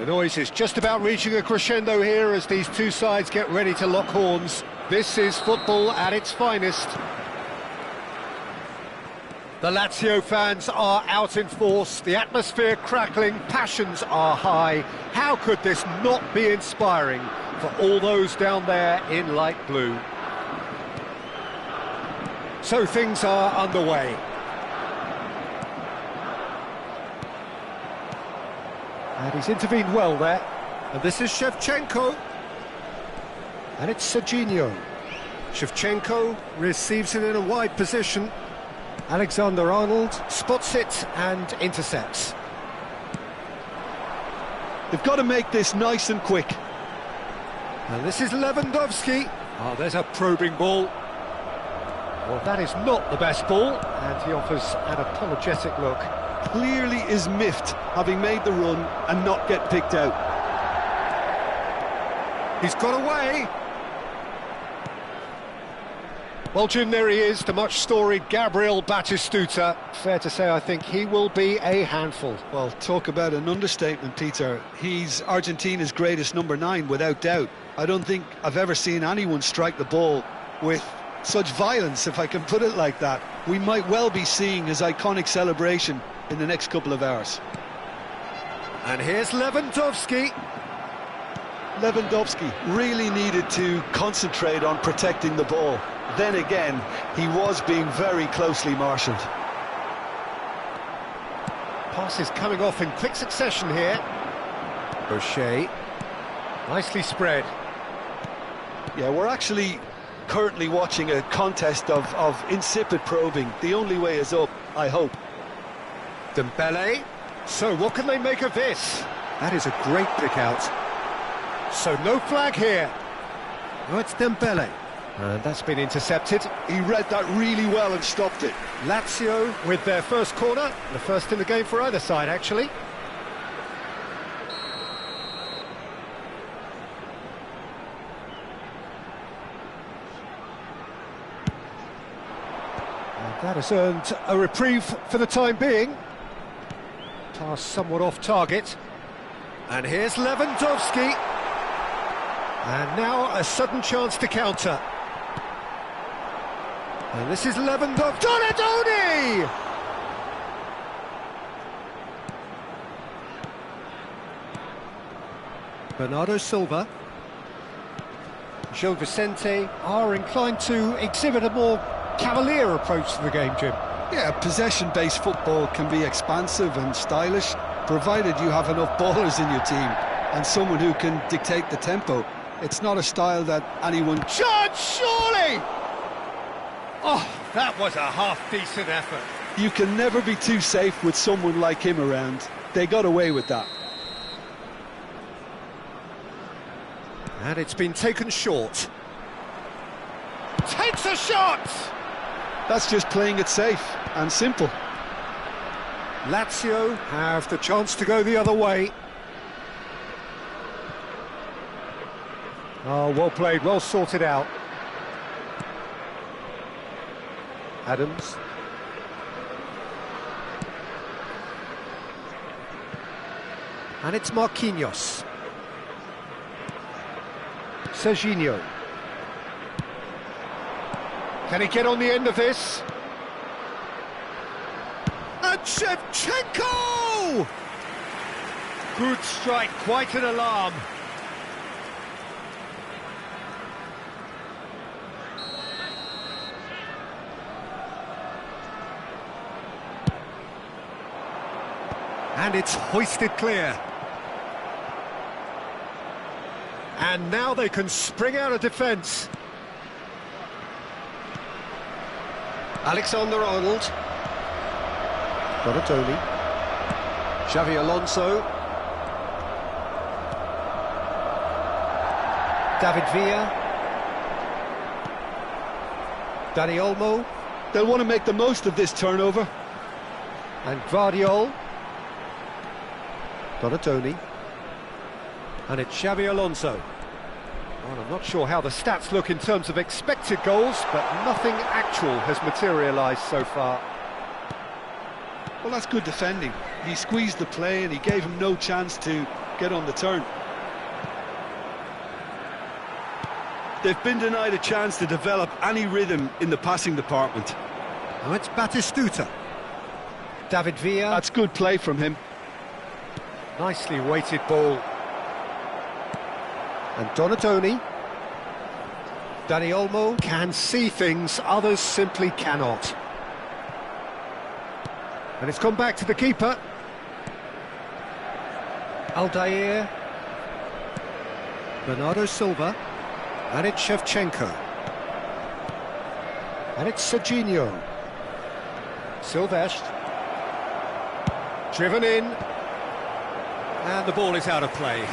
The noise is just about reaching a crescendo here as these two sides get ready to lock horns. This is football at its finest. The Lazio fans are out in force, the atmosphere crackling, passions are high. How could this not be inspiring for all those down there in light blue? So things are underway. And he's intervened well there. And this is Shevchenko. And it's Serginho. Shevchenko receives it in a wide position. Alexander-Arnold spots it and intercepts. They've got to make this nice and quick. And this is Lewandowski. Oh, there's a probing ball. Well, that is not the best ball. And he offers an apologetic look. Clearly is miffed, having made the run and not get picked out. He's got away. Well, Jim, there he is, the much-storied Gabriel Batistuta. Fair to say, I think he will be a handful. Well, talk about an understatement, Peter. He's Argentina's greatest number 9, without doubt. I don't think I've ever seen anyone strike the ball with such violence, if I can put it like that. We might well be seeing his iconic celebration in the next couple of hours. And here's Lewandowski. Lewandowski really needed to concentrate on protecting the ball. Then again, he was being very closely marshalled. Passes coming off in quick succession here. O'Shea. Nicely spread. Yeah, we're actually currently watching a contest of insipid probing. The only way is up, I hope. Dembele. So what can they make of this? That is a great pick out. So no flag here. Oh, it's Dembele. And that's been intercepted. He read that really well and stopped it. Lazio with their first corner. The first in the game for either side, actually. And that has earned a reprieve for the time being. Pass somewhat off target. And here's Lewandowski. And now a sudden chance to counter. And this is Lewandowski. Donadoni! Bernardo Silva. Gil Vicente are inclined to exhibit a more cavalier approach to the game, Jim. Yeah, possession-based football can be expansive and stylish, provided you have enough ballers in your team and someone who can dictate the tempo. It's not a style that anyone... Judge, surely! Oh, that was a half-decent effort. You can never be too safe with someone like him around. They got away with that. And it's been taken short. Takes a shot! That's just playing it safe and simple. Lazio have the chance to go the other way. Oh, well played, well sorted out. Adams. And it's Marquinhos. Serginho. Can he get on the end of this? And Shevchenko! Good strike, quite an alarm. And it's hoisted clear. And now they can spring out of defence. Alexander-Arnold. Donadoni. Xavi Alonso. David Villa. Dani Olmo. They'll want to make the most of this turnover. And Guardiol. Donadoni. And it's Xavi Alonso. Well, I'm not sure how the stats look in terms of expected goals, but nothing actual has materialised so far. Well, that's good defending. He squeezed the play and he gave him no chance to get on the turn. They've been denied a chance to develop any rhythm in the passing department. Now it's Batistuta. David Villa. That's good play from him. Nicely weighted ball. And Donadoni. Dani Olmo can see things others simply cannot. And it's gone back to the keeper. Aldair. Bernardo Silva. And it's Shevchenko. And it's Serginho. Silvestre. Driven in. And the ball is out of play.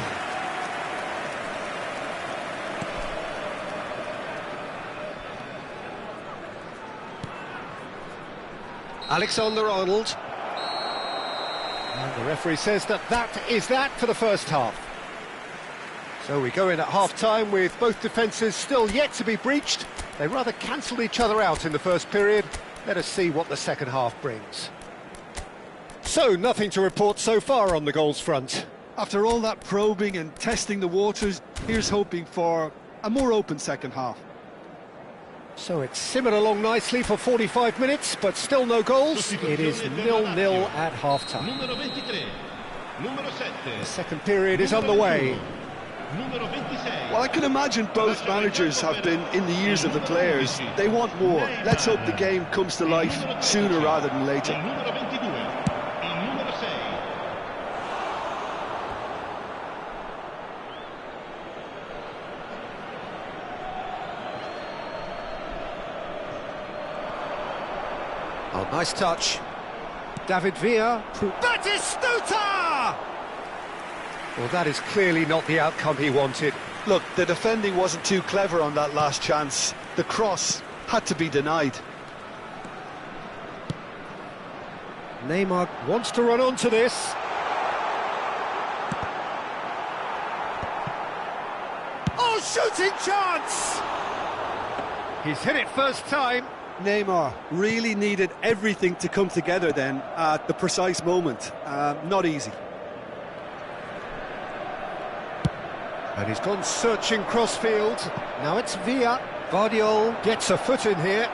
Alexander-Arnold. And the referee says that is that for the first half. So we go in at half-time with both defences still yet to be breached. They rather cancelled each other out in the first period. Let us see what the second half brings. So, nothing to report so far on the goals front. After all that probing and testing the waters, here's hoping for a more open second half. So it's simmered along nicely for 45 minutes, but still no goals. It is 0-0 at half-time. The second period is underway. Well, I can imagine both managers have been in the ears of the players. They want more. Let's hope the game comes to life sooner rather than later. Oh, nice touch. David Villa. Batistuta! Well, that is clearly not the outcome he wanted. Look, the defending wasn't too clever on that last chance. The cross had to be denied. Neymar wants to run onto this. Oh, shooting chance! He's hit it first time. Neymar really needed everything to come together then at the precise moment. Not easy. And he's gone searching crossfield. Now it's Villa. Guardiola gets a foot in here.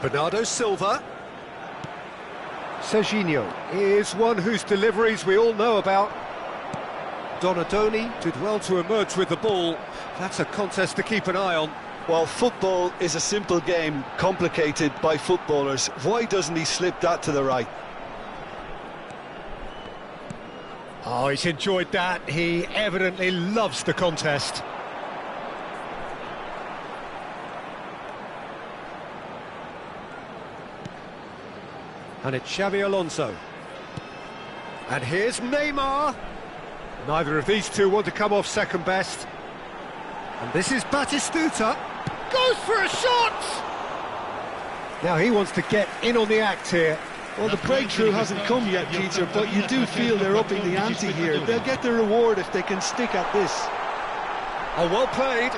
Bernardo Silva. Serginho is one whose deliveries we all know about. Donadoni did well to emerge with the ball. That's a contest to keep an eye on. Well, football is a simple game, complicated by footballers. Why doesn't he slip that to the right? Oh, he's enjoyed that. He evidently loves the contest. And it's Xabi Alonso. And here's Neymar. Neither of these two want to come off second best. And this is Batistuta. Goes for a shot! Now he wants to get in on the act here. Well, the breakthrough hasn't come yet, Peter, but you do feel they're upping the ante here. They'll get the reward if they can stick at this. Oh, well played.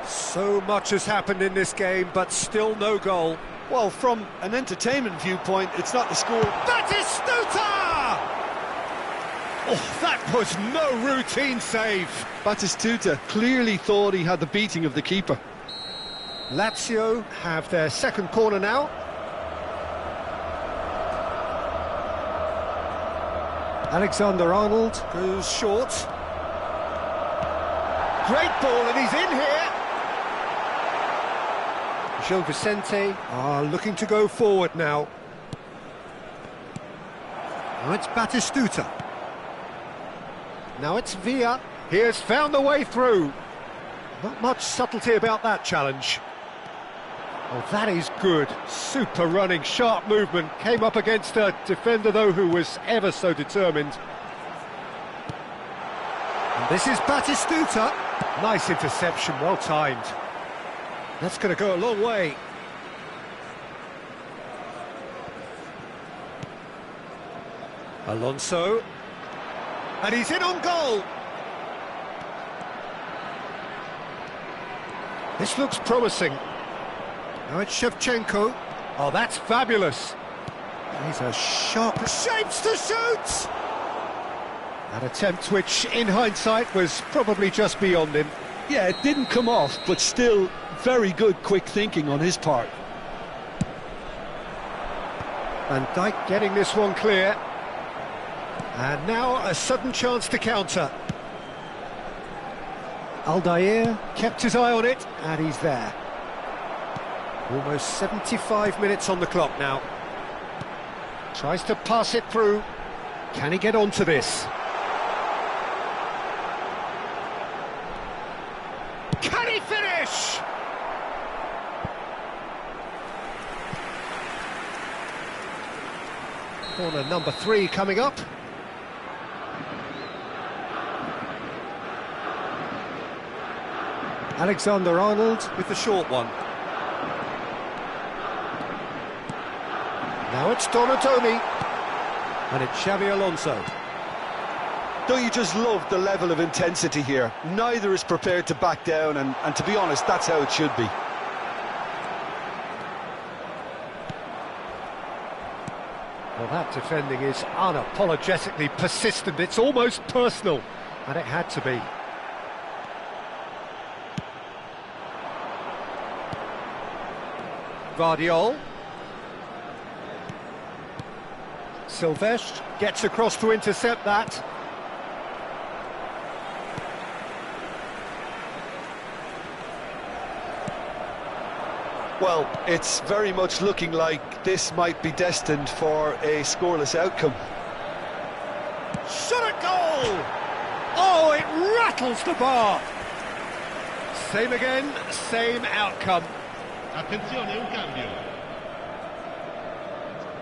So much has happened in this game, but still no goal. Well, from an entertainment viewpoint, it's not the score. Batistuta! Oh, that was no routine save. Batistuta clearly thought he had the beating of the keeper. Lazio have their second corner now. Alexander-Arnold goes short. Great ball, and he's in here. Gil Vicente are looking to go forward now. Now it's Batistuta. Now it's Villa. He has found the way through. Not much subtlety about that challenge. Oh, that is good. Super running, sharp movement. Came up against a defender, though, who was ever so determined. And this is Batistuta. Nice interception, well timed. That's going to go a long way. Alonso. And he's in on goal. This looks promising. Now it's Shevchenko. Oh, that's fabulous. He's a sharp shapes to shoot! An attempt which, in hindsight, was probably just beyond him. Yeah, it didn't come off, but still very good quick thinking on his part. Van Dijk getting this one clear. And now a sudden chance to counter. Aldair kept his eye on it, and he's there. Almost 75 minutes on the clock now. Tries to pass it through. Can he get onto this? Can he finish? Corner number 3 coming up. Alexander-Arnold with the short one. Now it's Donatoni. And it's Xabi Alonso. Don't you just love the level of intensity here? Neither is prepared to back down, and to be honest, that's how it should be. Well, that defending is unapologetically persistent. It's almost personal, and it had to be. Guardiol. Silvestre gets across to intercept that. Well, it's very much looking like this might be destined for a scoreless outcome. Shot at goal! Oh, it rattles the bar! Same again, same outcome. Attenzione, un cambio.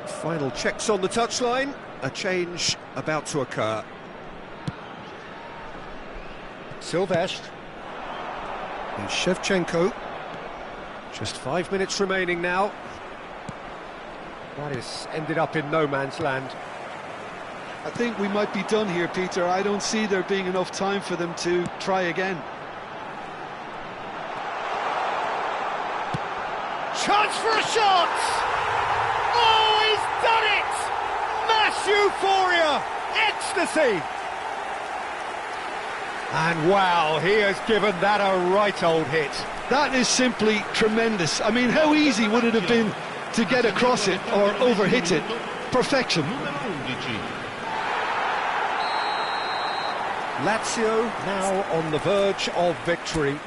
Final checks on the touchline. A change about to occur. Silvestre. And Shevchenko. Just 5 minutes remaining now. That is ended up in no man's land. I think we might be done here, Peter. I don't see there being enough time for them to try again. Chance for a shot! Oh, he's done it! Mass euphoria! Ecstasy! And wow, he has given that a right old hit. That is simply tremendous. I mean, how easy would it have been to get across it or overhit it? Perfection. Lazio now on the verge of victory,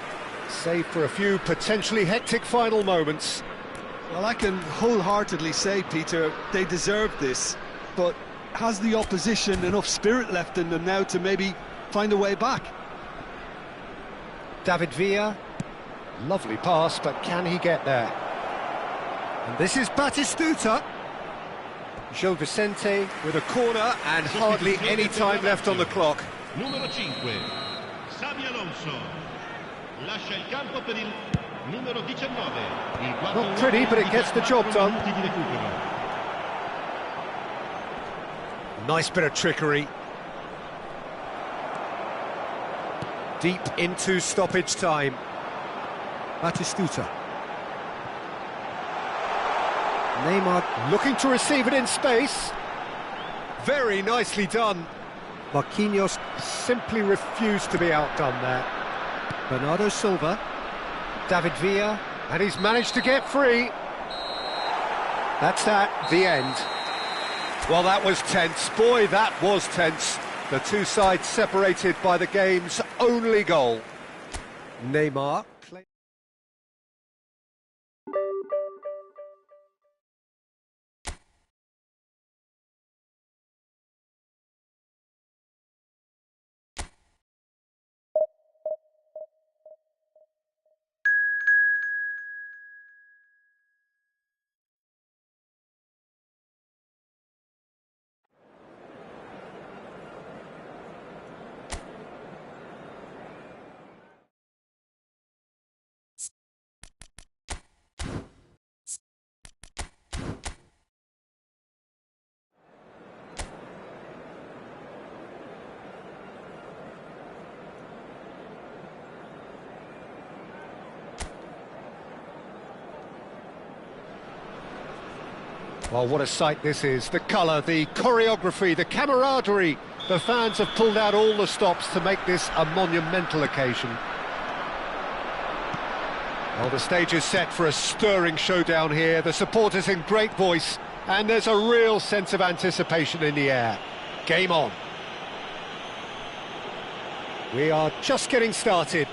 save for a few potentially hectic final moments. Well, I can wholeheartedly say, Peter, they deserve this, but has the opposition enough spirit left in them now to maybe find a way back? David Villa, lovely pass, but can he get there? And this is Batistuta. Gil Vicente with a corner and hardly any time left on the clock. Numero 5, Xabi Alonso. Lascia il campo per il numero 19. Not pretty, but it gets the job done. Nice bit of trickery. Deep into stoppage time. Batistuta. Neymar looking to receive it in space. Very nicely done. Marquinhos simply refused to be outdone there. Bernardo Silva. David Villa. And he's managed to get free. That's that, the end. Well, that was tense. Boy, that was tense. The two sides separated by the game's only goal. Neymar. Well, what a sight this is. The colour, the choreography, the camaraderie. The fans have pulled out all the stops to make this a monumental occasion. Well, the stage is set for a stirring showdown here. The supporters in great voice, and there's a real sense of anticipation in the air. Game on. We are just getting started.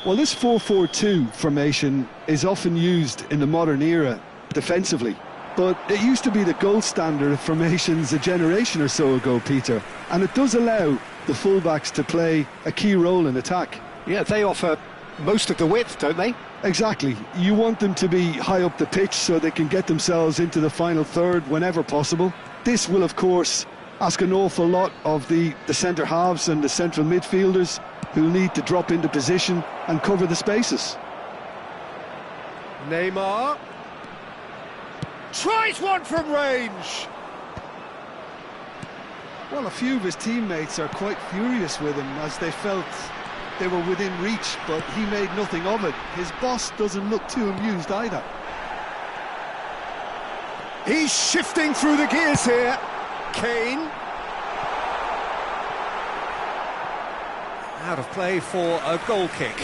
Well, this 4-4-2 formation is often used in the modern era defensively, but it used to be the gold standard of formations a generation or so ago, Peter, and it does allow the fullbacks to play a key role in attack. Yeah, they offer most of the width, don't they? Exactly. You want them to be high up the pitch so they can get themselves into the final third whenever possible. This will, of course, ask an awful lot of the centre halves and the central midfielders, who'll need to drop into position and cover the spaces. Neymar tries one from range. Well, a few of his teammates are quite furious with him as they felt they were within reach, but he made nothing of it. His boss doesn't look too amused either. He's shifting through the gears here. Kane. Out of play for a goal kick.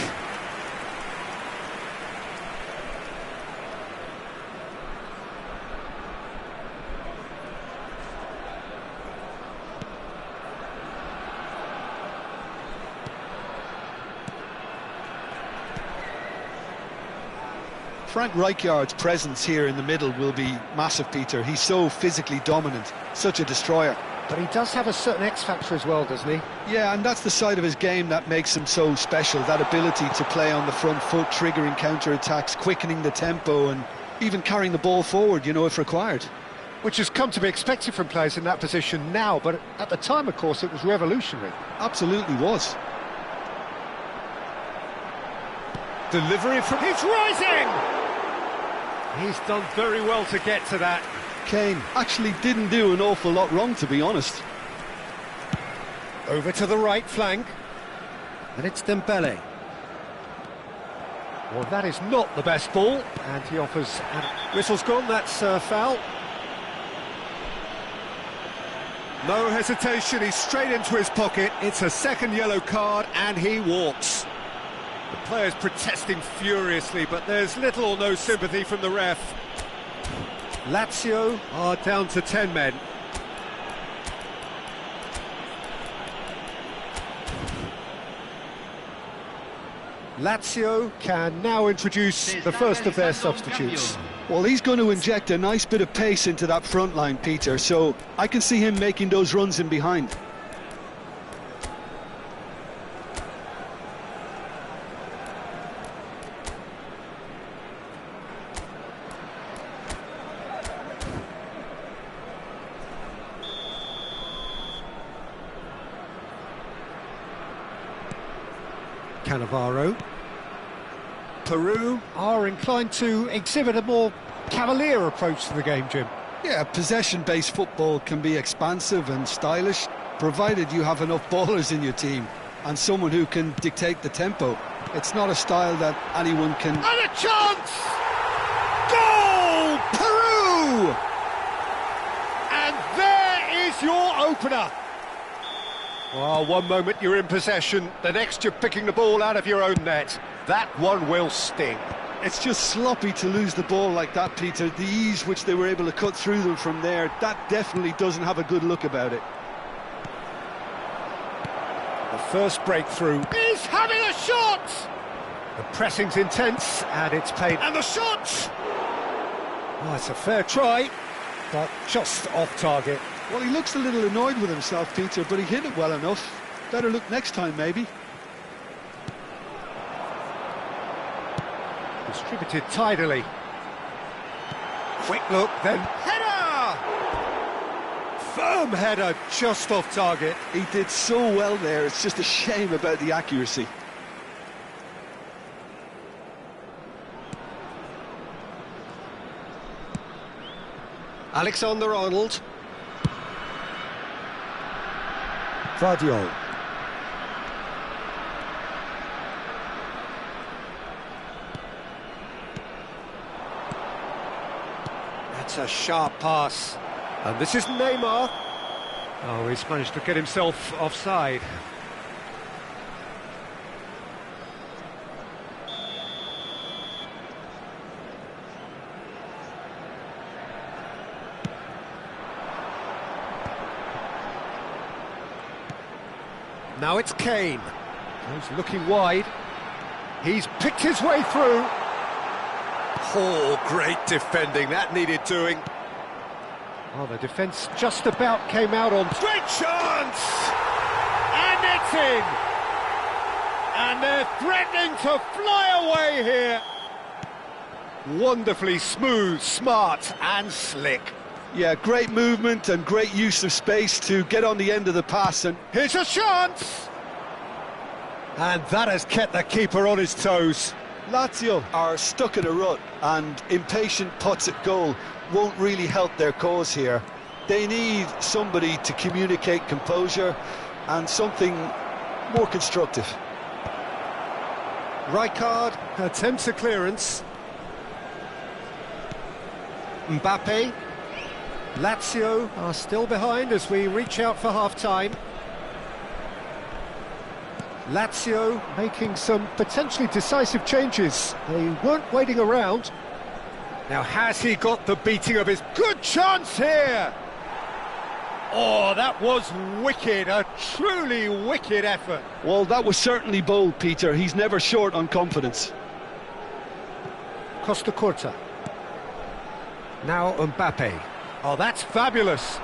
Frank Rijkaard's presence here in the middle will be massive, Peter. He's so physically dominant, such a destroyer. But he does have a certain X-factor as well, doesn't he? Yeah, and that's the side of his game that makes him so special, that ability to play on the front foot, triggering counter-attacks, quickening the tempo, and even carrying the ball forward, you know, if required. Which has come to be expected from players in that position now, but at the time, of course, it was revolutionary. Absolutely was. Delivery from... He's rising! He's done very well to get to that. Kane actually didn't do an awful lot wrong, to be honest. Over to the right flank. And it's Dembele. Well, that is not the best ball. And he offers... Whistle's gone, that's foul. No hesitation, he's straight into his pocket. It's a second yellow card, and he walks. The players protesting furiously, but there's little or no sympathy from the ref. Lazio are down to 10 men. Lazio can now introduce the first of their substitutes. Well, he's going to inject a nice bit of pace into that front line, Peter, so I can see him making those runs in behind. Cannavaro. Peru are inclined to exhibit a more cavalier approach to the game, Jim. Yeah, possession-based football can be expansive and stylish, provided you have enough ballers in your team and someone who can dictate the tempo. It's not a style that anyone can... And a chance! Goal! Peru! And there is your opener. Well, one moment you're in possession, the next you're picking the ball out of your own net. That one will sting. It's just sloppy to lose the ball like that, Peter. The ease which they were able to cut through them from there, that definitely doesn't have a good look about it. The first breakthrough. He's having a shot! The pressing's intense, and it's paid. And the shot! Oh, it's a fair try, but just off target. Well, he looks a little annoyed with himself, Peter, but he hit it well enough. Better look next time, maybe. Distributed tidily. Quick look, then header! Firm header, just off target. He did so well there, it's just a shame about the accuracy. Alexander-Arnold. Vardiol. That's a sharp pass. And this is Neymar. Oh, he's managed to get himself offside. Now it's Kane. He's looking wide. He's picked his way through. Oh, great defending. That needed doing. Oh, the defence just about came out on... Great chance! And it's in! And they're threatening to fly away here. Wonderfully smooth, smart and slick. Yeah, great movement and great use of space to get on the end of the pass. And here's a chance! And that has kept the keeper on his toes. Lazio are stuck in a rut, and impatient putts at goal won't really help their cause here. They need somebody to communicate composure and something more constructive. Rijkaard attempts a clearance. Mbappe. Lazio are still behind as we reach out for half-time. Lazio making some potentially decisive changes. They weren't waiting around. Now has he got the beating of his... Good chance here! Oh, that was wicked, a truly wicked effort. Well, that was certainly bold, Peter. He's never short on confidence. Costa Curta. Now Mbappe. Oh, that's fabulous.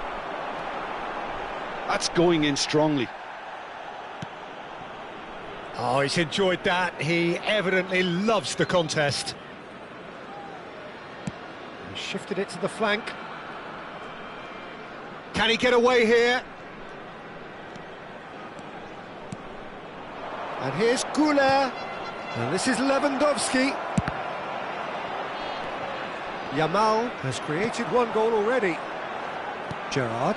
That's going in strongly. Oh, he's enjoyed that. He evidently loves the contest. He shifted it to the flank. Can he get away here? And here's Güler. And this is Lewandowski. Yamal has created one goal already. Gerrard.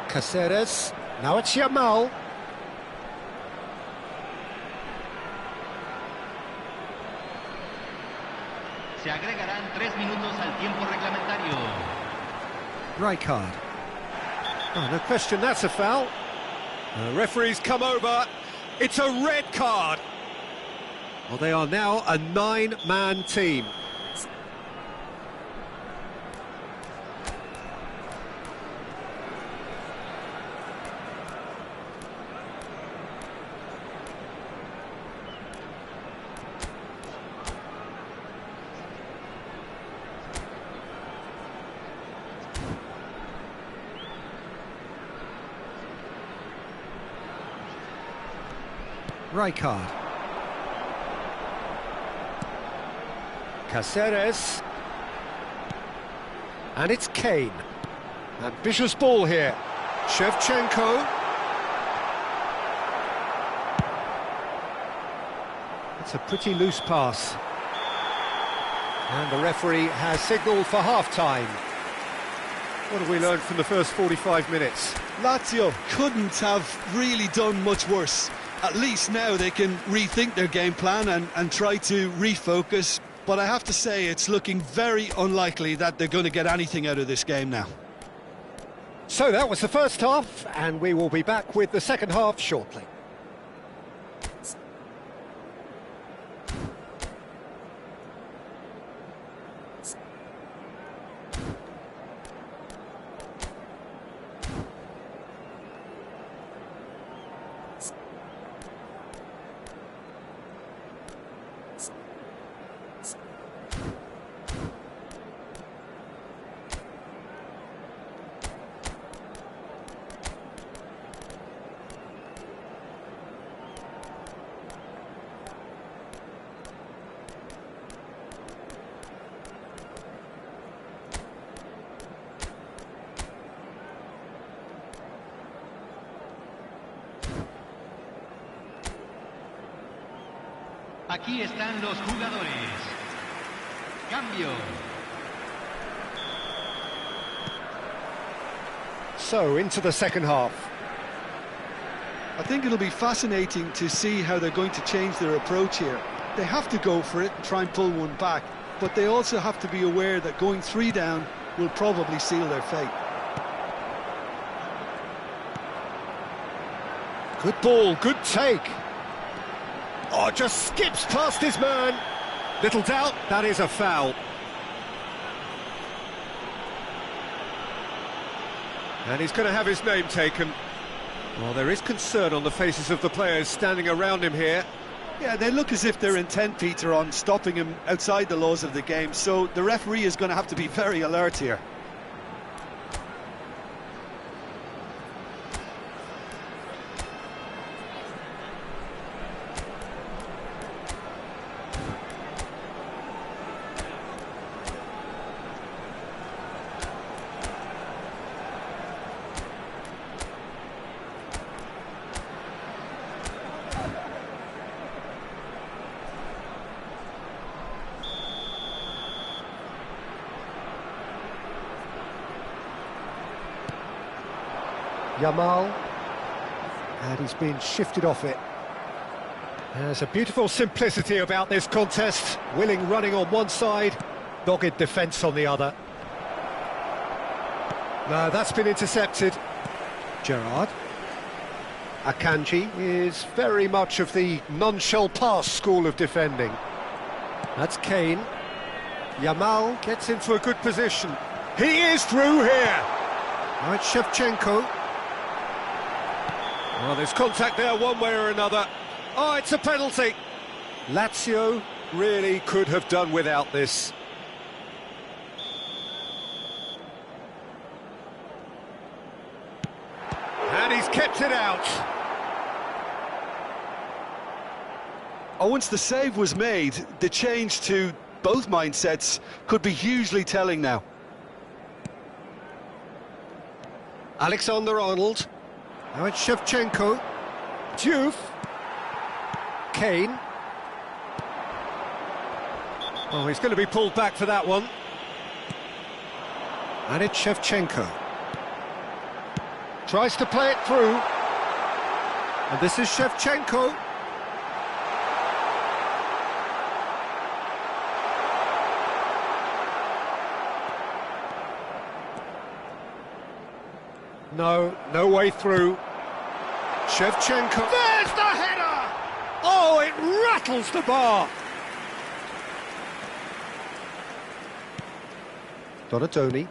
Caceres. Now it's Yamal. Se agregarán 3 minutos al tiempo reglamentario. Rijkaard. Oh, no question, that's a foul. The referee's come over. It's a red card. Well, they are now a 9-man team. Rijkaard. Caceres. And it's Kane. Ambitious ball here. Shevchenko. It's a pretty loose pass. And the referee has signalled for half-time. What have we learned from the first 45 minutes? Lazio couldn't have really done much worse. At least now they can rethink their game plan and try to refocus. But I have to say, it's looking very unlikely that they're going to get anything out of this game now. So that was the first half, and we will be back with the second half shortly. Aquí están los jugadores. Cambio. So, into the second half. I think it'll be fascinating to see how they're going to change their approach here. They have to go for it and try and pull one back. but they also have to be aware that going 3 down will probably seal their fate. Good ball, good take. Oh, just skips past his man. Little doubt, that is a foul. And he's going to have his name taken. Well, there is concern on the faces of the players standing around him here. Yeah, they look as if they're intent, Peter, on stopping him outside the laws of the game, so the referee is going to have to be very alert here. Yamal, and he's been shifted off it. There's a beautiful simplicity about this contest. Willing running on one side, dogged defence on the other. No, that's been intercepted. Gerrard. Akanji is very much of the non-shell pass school of defending. That's Kane. Yamal gets into a good position. He is through here. Now it's Shevchenko. Well, there's contact there one way or another. Oh, it's a penalty. Lazio really could have done without this. And he's kept it out. Oh, once the save was made, the change to both mindsets could be hugely telling now. Alexander-Arnold. Now it's Shevchenko. Diouf. Kane. Oh, he's going to be pulled back for that one. And it's Shevchenko. Tries to play it through. And this is Shevchenko. No way through. Shevchenko. There's the header! Oh, it rattles the bar. Donatoni.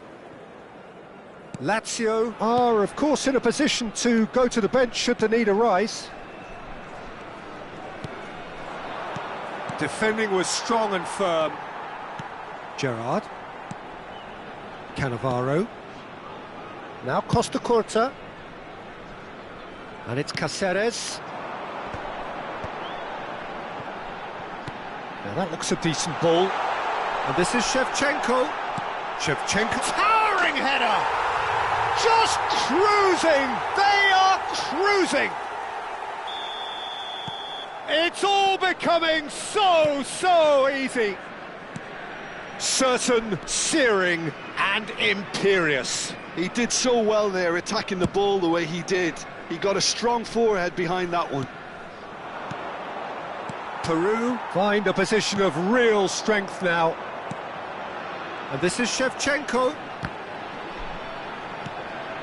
Lazio are, of course, in a position to go to the bench should the need arise. Defending was strong and firm. Gerrard. Cannavaro. Now Costa Curta. And it's Cáceres. Now that looks a decent ball. And this is Shevchenko. Shevchenko. Towering header! Just cruising! They are cruising! It's all becoming so easy. Certain, searing and imperious. He did so well there, attacking the ball the way he did. He got a strong forehead behind that one. Peru find a position of real strength now. And this is Shevchenko.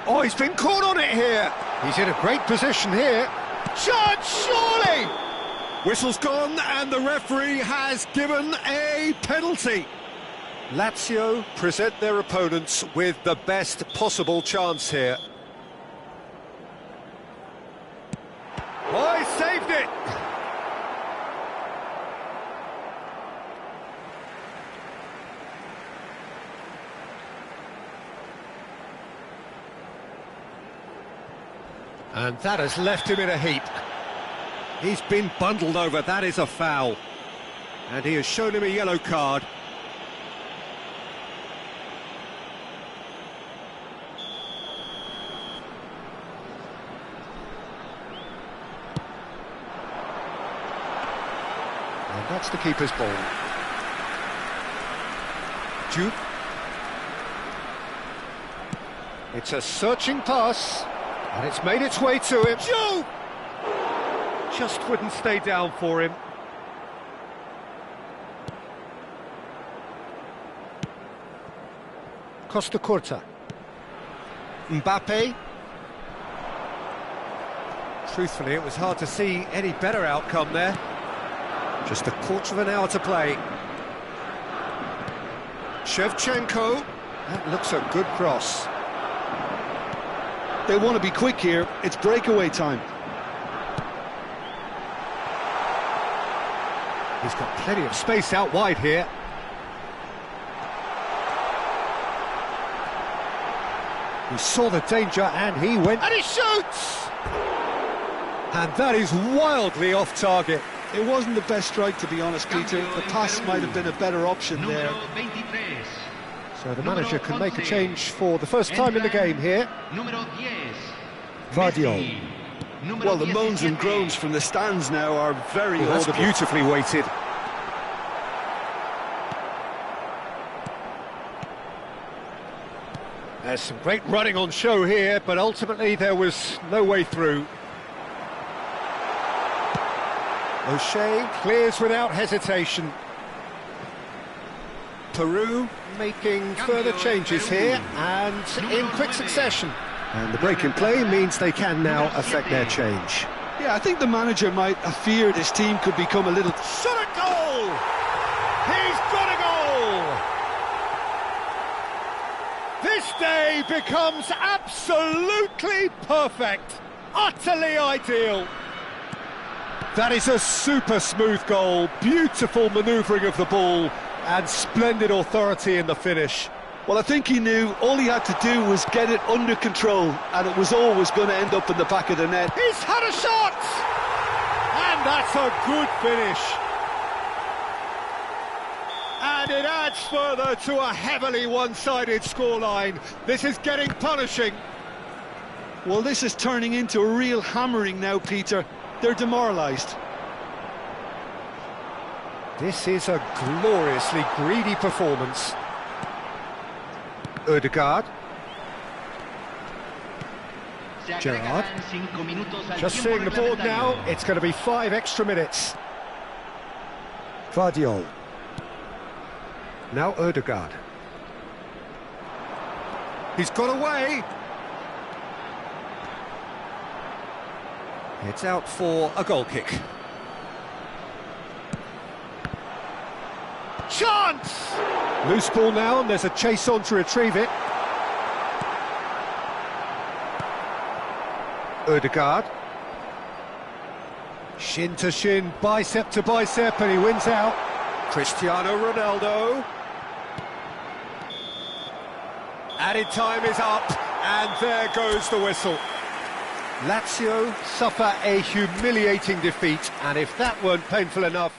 Oh, he's been caught on it here. He's in a great position here. Shot, surely! Whistle's gone and the referee has given a penalty. Lazio present their opponents with the best possible chance here. Oh, he saved it! And that has left him in a heap. He's been bundled over, that is a foul. And he has shown him a yellow card. And that's the keeper's ball. Diouf. It's a searching pass. And it's made its way to him. Diouf! Just wouldn't stay down for him. Costa Curta. Mbappe. Truthfully, it was hard to see any better outcome there. Just a quarter of an hour to play. Shevchenko. That looks a good cross. They want to be quick here. It's breakaway time. He's got plenty of space out wide here. He saw the danger and he went... And he shoots! And that is wildly off target. It wasn't the best strike, to be honest, Peter. The pass might have been a better option there. So the manager can make a change for the first time in the game here. Vardiol. Well, the moans and groans from the stands now are very audible. That's beautifully weighted. There's some great running on show here, but ultimately there was no way through. O'Shea clears without hesitation. Peru making further changes here, and in quick succession. And the break in play means they can now affect their change. Yeah, I think the manager might have feared his team could become a little... Shot a goal! He's got a goal! This day becomes absolutely perfect, utterly ideal. That is a super smooth goal, beautiful manoeuvring of the ball, and splendid authority in the finish. Well, I think he knew all he had to do was get it under control, and it was always going to end up in the back of the net. He's had a shot! And that's a good finish. And it adds further to a heavily one-sided scoreline. This is getting punishing. Well, this is turning into a real hammering now, Peter. They're demoralised. This is a gloriously greedy performance. Ødegaard. Gerrard. Just seeing the board now, it's going to be 5 extra minutes. Vardiol. Now Ødegaard. He's got away. It's out for a goal kick. Chance! Loose ball now, and there's a chase on to retrieve it. Ødegaard. Shin to shin, bicep to bicep, and he wins out. Cristiano Ronaldo. Added time is up, and there goes the whistle. Lazio suffer a humiliating defeat, and if that weren't painful enough...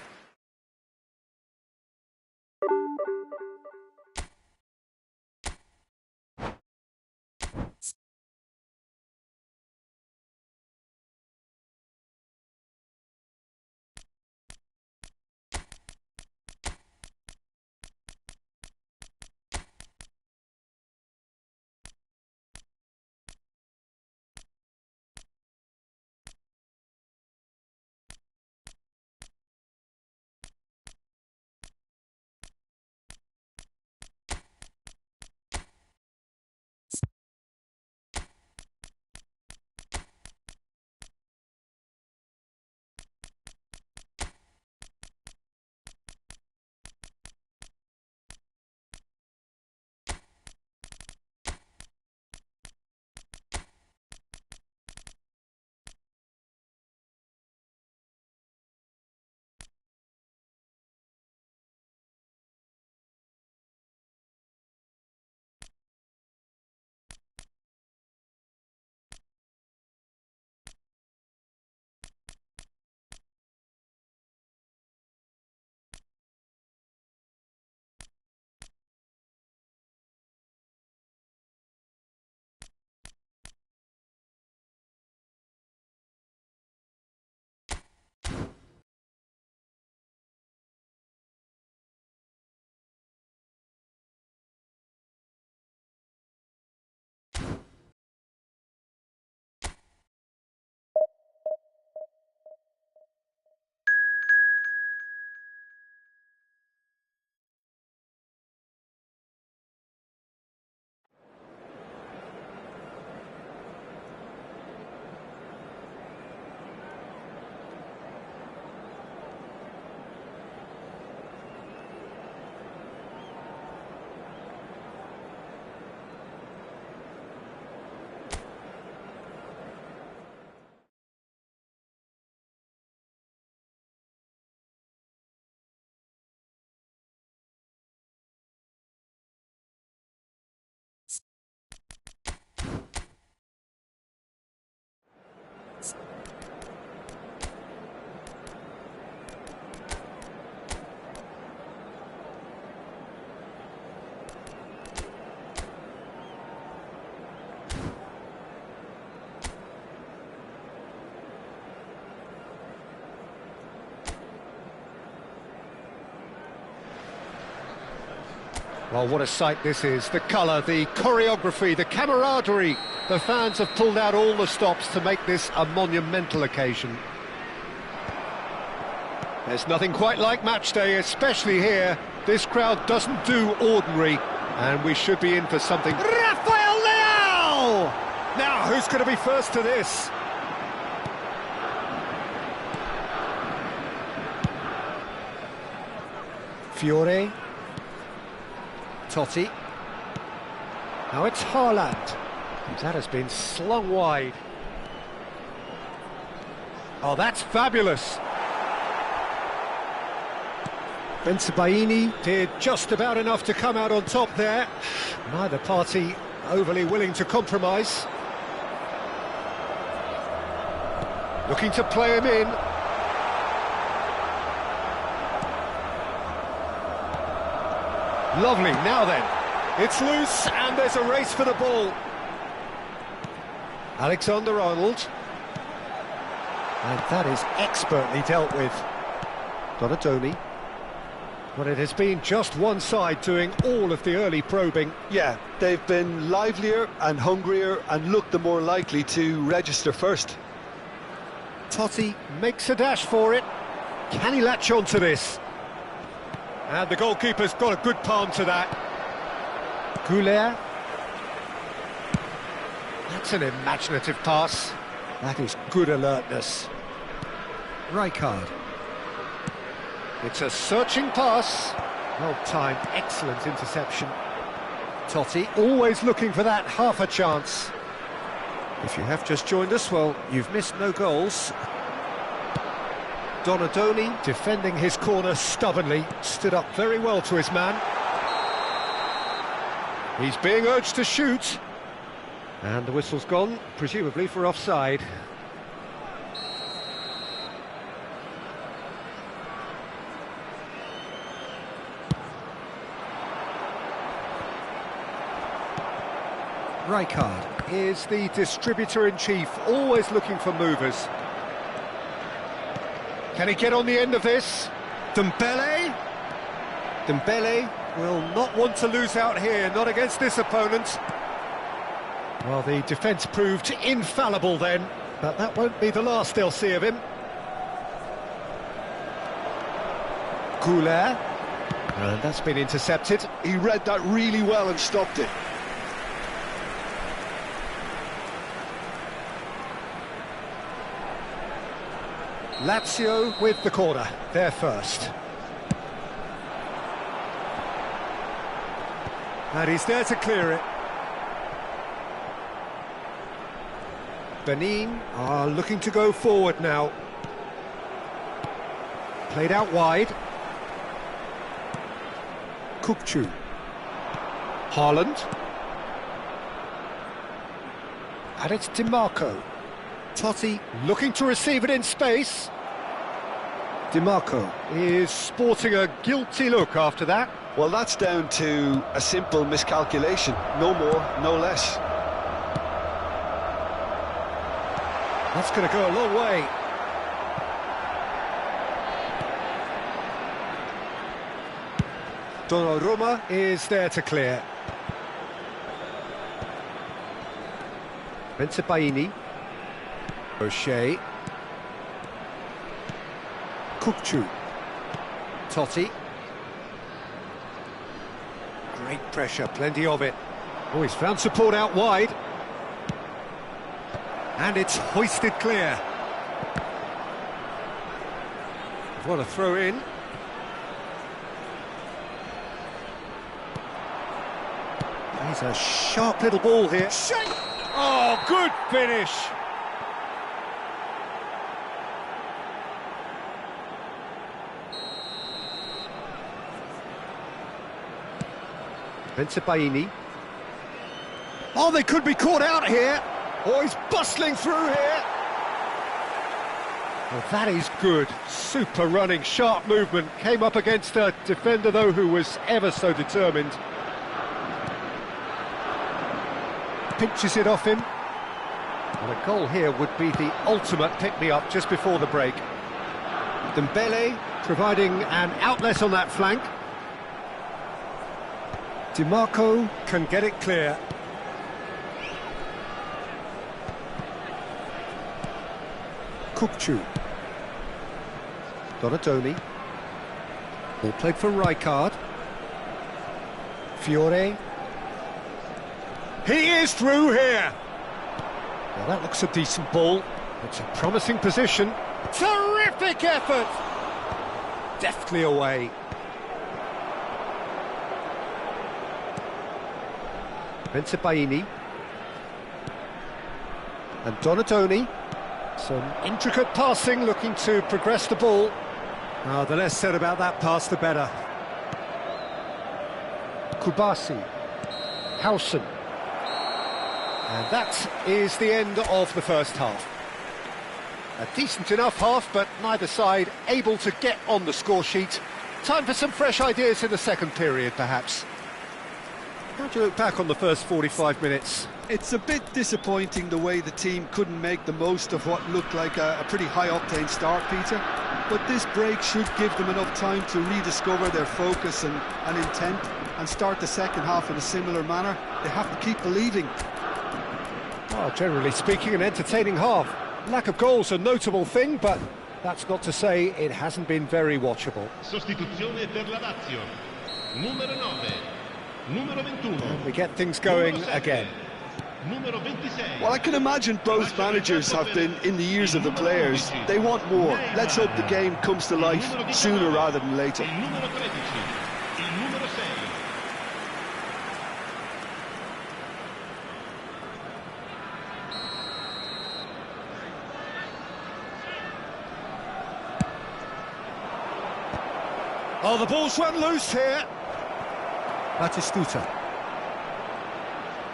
Well, what a sight this is. The colour, the choreography, the camaraderie. The fans have pulled out all the stops to make this a monumental occasion. There's nothing quite like match day, especially here. This crowd doesn't do ordinary, and we should be in for something. Rafael Leao! Now, who's going to be first to this? Fiore. Totti. Now it's Haaland. That has been slung wide. Oh, that's fabulous. Bensebaini did just about enough to come out on top there. Neither party overly willing to compromise. Looking to play him in. Lovely, now then. It's loose and there's a race for the ball. Alexander-Arnold. And that is expertly dealt with. Donadoni. Well, it has been just one side doing all of the early probing. Yeah, they've been livelier and hungrier and looked the more likely to register first. Totti makes a dash for it. Can he latch on to this? And the goalkeeper's got a good palm to that. Goulet. That's an imaginative pass. That is good alertness. Rijkaard. It's a searching pass. Well-timed, excellent interception. Totti always looking for that half a chance. If you have just joined us, well, you've missed no goals. Donadoni defending his corner stubbornly, stood up very well to his man. He's being urged to shoot. And the whistle's gone, presumably for offside. Rijkaard is the distributor-in-chief, always looking for movers. Can he get on the end of this? Dembele? Dembele will not want to lose out here, not against this opponent. Well, the defence proved infallible then, but that won't be the last they'll see of him. Goulet. And that's been intercepted. He read that really well and stopped it. Lazio with the corner, they're first. And he's there to clear it. Benin are looking to go forward now. Played out wide. Kukçu. Haaland. And it's DiMarco. Totti looking to receive it in space. DiMarco is sporting a guilty look after that. Well, that's down to a simple miscalculation. No more, no less. That's going to go a long way. Donnarumma is there to clear. Bensebaini. O'Shea. Kukçu. Totti. Great pressure, plenty of it. Oh, he's found support out wide. And it's hoisted clear. What a throw in. He's a sharp little ball here. Oh, good finish. Bensebaini. Oh, they could be caught out here. Oh, he's bustling through here. Well, that is good. Super running, sharp movement. Came up against a defender, though, who was ever so determined. Pinches it off him. Well, a goal here would be the ultimate pick-me-up just before the break. Dembele providing an outlet on that flank. DiMarco can get it clear. Kukcu. Donatoni. Ball played for Rijkaard. Fiore. He is through here. Well, that looks a decent ball. It's a promising position. Terrific effort! Deftly away. Bensebaini. And Donatoni. Some intricate passing, looking to progress the ball. Oh, the less said about that pass, the better. Kubasi. Howson. And that is the end of the first half. A decent enough half, but neither side able to get on the score sheet. Time for some fresh ideas in the second period, perhaps. How do you look back on the first 45 minutes? It's a bit disappointing the way the team couldn't make the most of what looked like a pretty high-octane start, Peter. But this break should give them enough time to rediscover their focus and intent and start the second half in a similar manner. They have to keep believing. Well, generally speaking, an entertaining half. Lack of goals a notable thing, but that's not to say it hasn't been very watchable. Sostituzione per la Lazio. Numero 9. Numero 21. We get things going again. Numero 26. Well, I can imagine both managers have been in the ears of the players. They want more. Let's hope the game comes to life sooner rather than later. Il numero 13. Il numero 6. Oh, the ball's run loose here. Batistuta.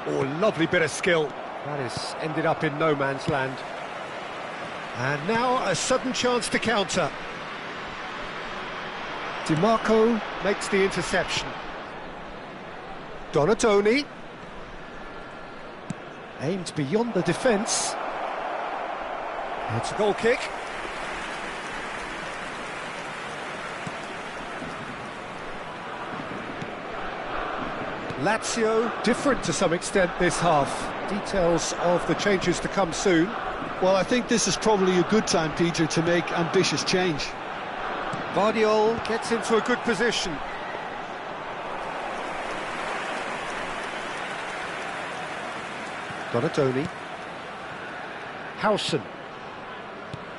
Oh, lovely bit of skill. That has ended up in no man's land. And now a sudden chance to counter. DiMarco makes the interception. Donatoni. Aimed beyond the defence. It's a goal kick. Lazio different to some extent this half. Details of the changes to come soon. Well, I think this is probably a good time, Peter, to make ambitious change. Vardiol gets into a good position. Donatoni. Howson.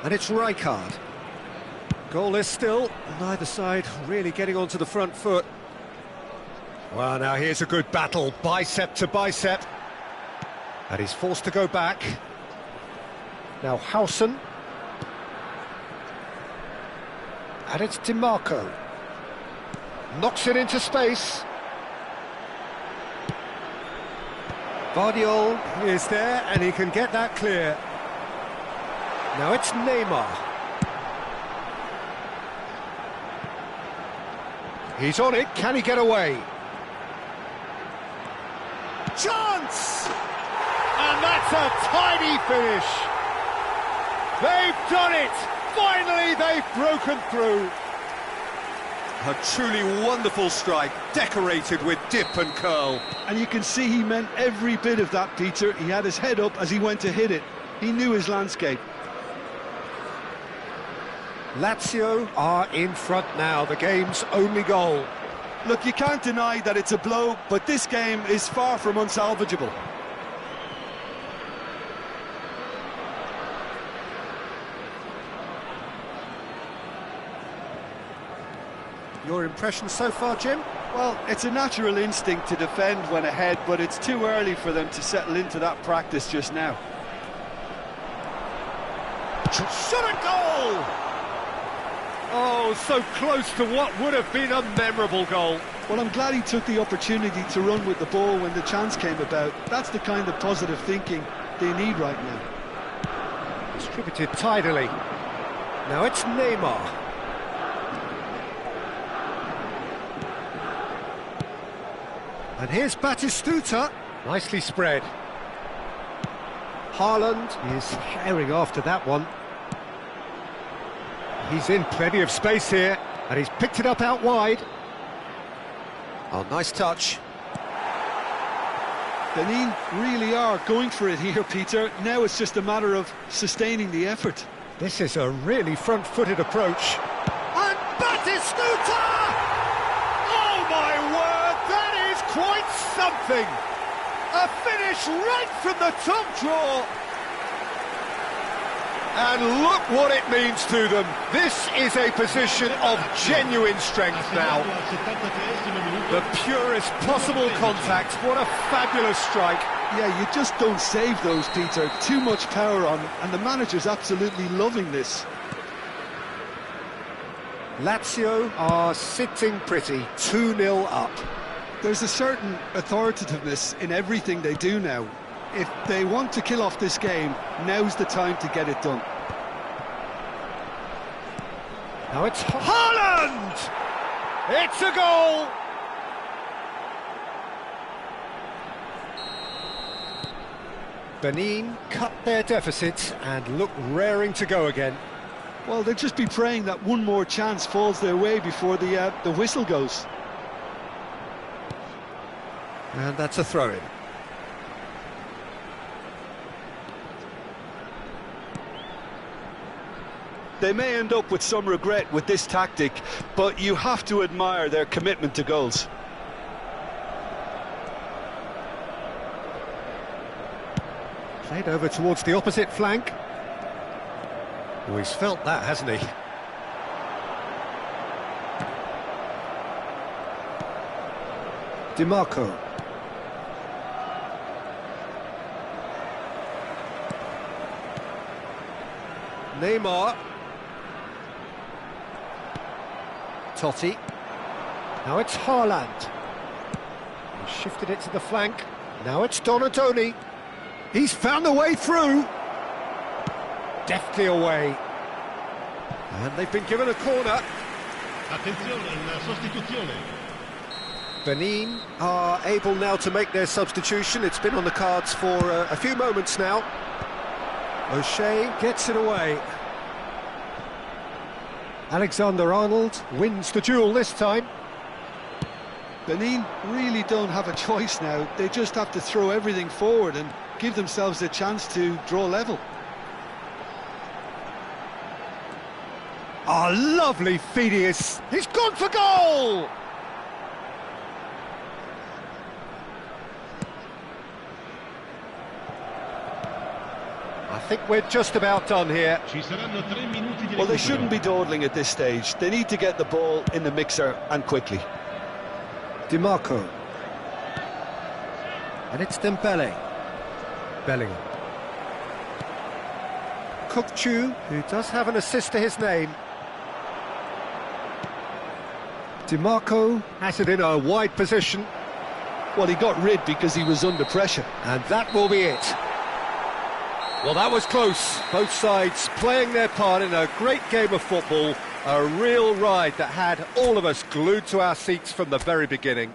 And it's Rijkaard. Goalless still, neither side really getting onto the front foot. Well, now here's a good battle, bicep to bicep. And he's forced to go back. Now Howson. And it's DiMarco. Knocks it into space. Vardiol is there, and he can get that clear. Now it's Neymar. He's on it, can he get away? Chance! And that's a tidy finish. They've done it! Finally, they've broken through. A truly wonderful strike, decorated with dip and curl. And you can see he meant every bit of that, Peter. He had his head up as he went to hit it. He knew his landscape. Lazio are in front now, the game's only goal. Look, you can't deny that it's a blow, but this game is far from unsalvageable. Your impression so far, Jim? Well, it's a natural instinct to defend when ahead, but it's too early for them to settle into that practice just now. Shot a goal! Oh, so close to what would have been a memorable goal. Well, I'm glad he took the opportunity to run with the ball when the chance came about. That's the kind of positive thinking they need right now. Distributed tidily. Now it's Neymar. And here's Batistuta. Nicely spread. Haaland is herring after that one. He's in plenty of space here, and he's picked it up out wide. Oh, nice touch. Benin really are going for it here, Peter. Now it's just a matter of sustaining the effort. This is a really front-footed approach. And Batistuta! Oh my word, that is quite something! A finish right from the top draw! And look what it means to them. This is a position of genuine strength now. The purest possible contact. What a fabulous strike. Yeah, you just don't save those, Peter. Too much power on, and the manager's absolutely loving this. Lazio are sitting pretty, 2-0 up. There's a certain authoritativeness in everything they do now. If they want to kill off this game, now's the time to get it done. Now it's Haaland! It's a goal! Benin cut their deficit and look raring to go again. Well, they'll just be praying that one more chance falls their way before the whistle goes. And that's a throw-in. They may end up with some regret with this tactic, but you have to admire their commitment to goals. Played over towards the opposite flank. Oh, he's felt that, hasn't he? DiMarco. Neymar. Totti. Now it's Haaland. He shifted it to the flank. Now it's Donatoni. He's found a way through. Deftly away. And they've been given a corner. Attenzione, la sostituzione. Benin are able now to make their substitution. It's been on the cards for a few moments now. O'Shea gets it away. Alexander-Arnold wins the duel this time. Benin really don't have a choice now. They just have to throw everything forward and give themselves a chance to draw level. Oh, lovely feed he is. He's gone for goal! I think we're just about done here. Ci saranno 3 minuti di Well, they recupero. shouldn't be dawdling at this stage. They need to get the ball in the mixer and quickly. DiMarco. And it's Dembele. Bellingham. Kukçu, who does have an assist to his name. DiMarco has it in a wide position. Well, he got rid because he was under pressure. And that will be it. Well, that was close. Both sides playing their part in a great game of football. A real ride that had all of us glued to our seats from the very beginning.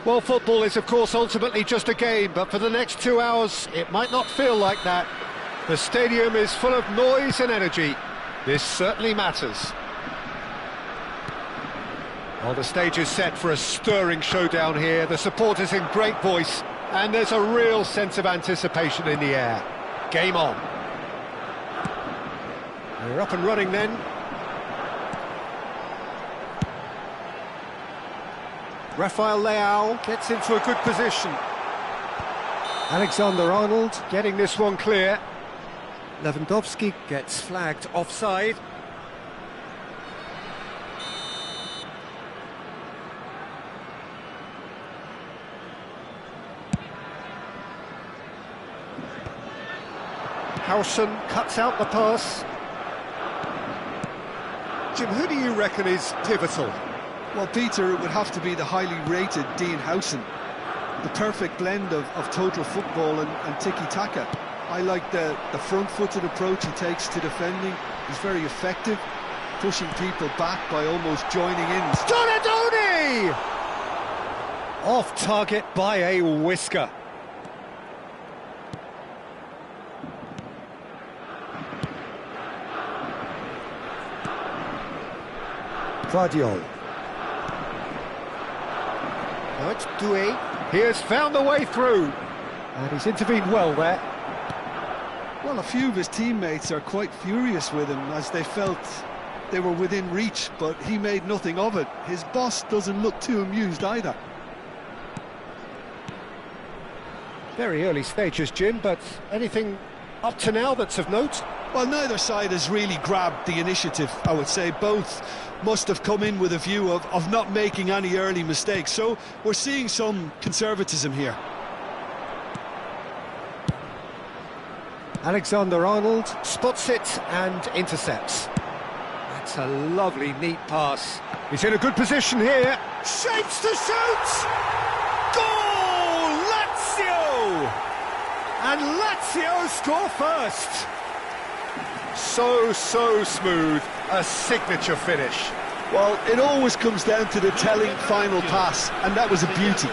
Well, football is, of course, ultimately just a game, but for the next 2 hours, it might not feel like that. The stadium is full of noise and energy. This certainly matters. Well, the stage is set for a stirring showdown here. The supporters in great voice, and there's a real sense of anticipation in the air. Game on. We're up and running then. Rafael Leao gets into a good position. Alexander-Arnold getting this one clear. Lewandowski gets flagged offside. Howson cuts out the pass. Jim, who do you reckon is pivotal? Well, Peter, it would have to be the highly rated Dean Howson. The perfect blend of total football and tiki-taka. I like the front-footed approach he takes to defending. He's very effective, pushing people back by almost joining in. Donadoni! Off target by a whisker. Guardiola. Now it's Doué. He has found the way through. And he's intervened well there. Well, a few of his teammates are quite furious with him as they felt they were within reach, but he made nothing of it. His boss doesn't look too amused either. Very early stages, Jim, but anything up to now that's of note? Well, neither side has really grabbed the initiative, I would say. Both must have come in with a view of not making any early mistakes, so we're seeing some conservatism here. Alexander-Arnold spots it and intercepts. That's a lovely, neat pass. He's in a good position here. Shapes to shoot! Goal! Lazio! And Lazio score first. So smooth. A signature finish. Well, it always comes down to the telling final pass, and that was a beauty.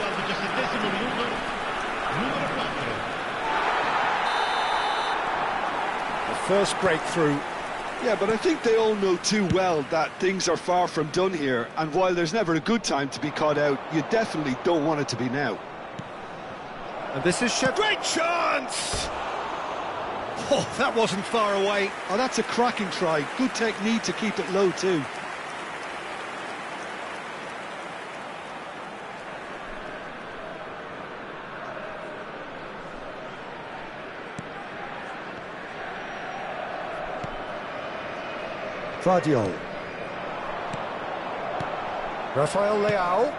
First breakthrough. Yeah, but I think they all know too well that things are far from done here, and while there's never a good time to be caught out, you definitely don't want it to be now. And this is Shep. Great chance! Oh, that wasn't far away. Oh, that's a cracking try. Good technique to keep it low too. Guardiola. Rafael Leao.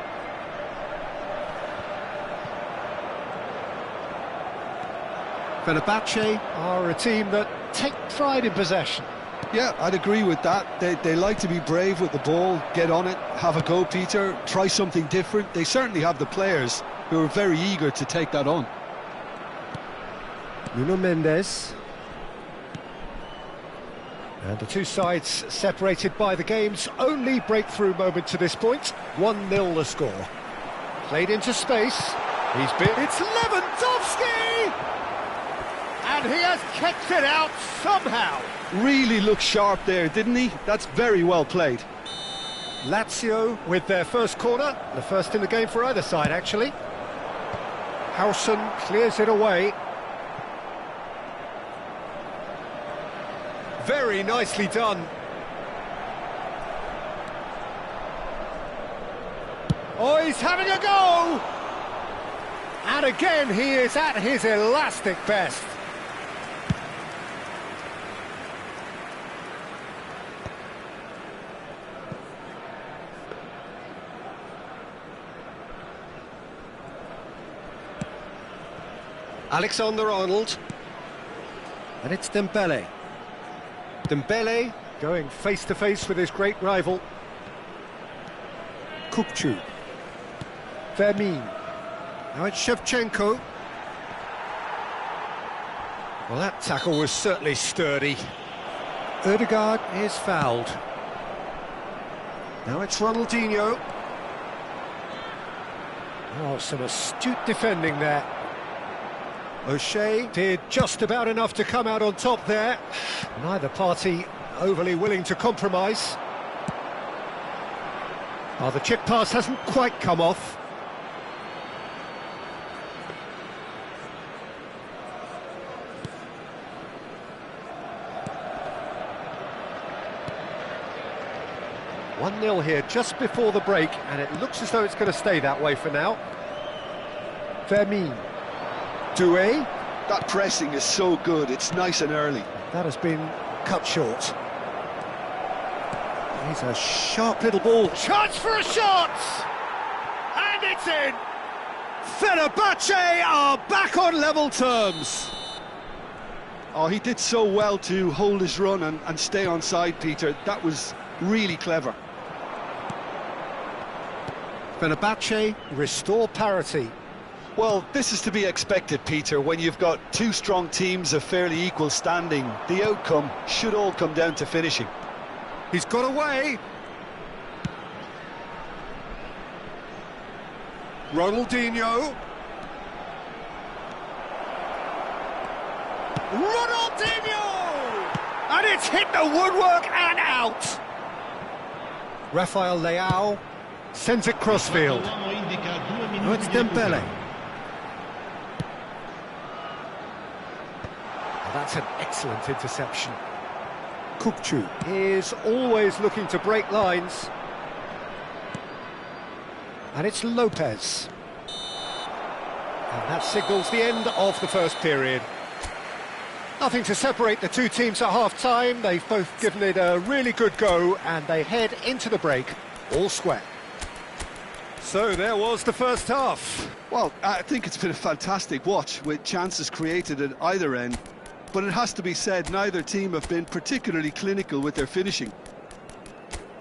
Fenerbahce are a team that take pride in possession. Yeah, I'd agree with that. They like to be brave with the ball, get on it, have a go, Peter, try something different. They certainly have the players who are very eager to take that on. Nuno Mendes. And the two sides separated by the game's only breakthrough moment to this point. 1-0 the score. Played into space. It's Lewandowski! And he has kicked it out somehow. Really looked sharp there, didn't he? That's very well played. Lazio with their first corner. The first in the game for either side, actually. Howson clears it away. Very nicely done. Oh, he's having a go! And again, he is at his elastic best. Alexander-Arnold. And it's Dembele. Dembele going face-to-face with his great rival. Kupchu. Vermin. Now it's Shevchenko. Well, that tackle was certainly sturdy. Ødegaard is fouled. Now it's Ronaldinho. Oh, some astute defending there. O'Shea did just about enough to come out on top there. Neither party overly willing to compromise. Oh, the chip pass hasn't quite come off. One 0 here just before the break, and it looks as though it's going to stay that way for now. Fermin. Doué. That pressing is so good, it's nice and early. That has been cut short. He's a sharp little ball. Chance for a shot! And it's in! Fenerbahce are back on level terms. Oh, he did so well to hold his run and stay on side, Peter. That was really clever. Fenerbahce restore parity. Well, this is to be expected, Peter. When you've got two strong teams of fairly equal standing, the outcome should all come down to finishing. He's got away. Ronaldinho. Ronaldinho! And it's hit the woodwork and out. Rafael Leao sends it crossfield. Oh, it's Dembele. Oh, that's an excellent interception. Kukçu is always looking to break lines. And it's Lopez. And that signals the end of the first period. Nothing to separate the two teams at half-time. They've both given it a really good go, and they head into the break all square. So there was the first half. Well, I think it's been a fantastic watch with chances created at either end. But it has to be said, neither team have been particularly clinical with their finishing.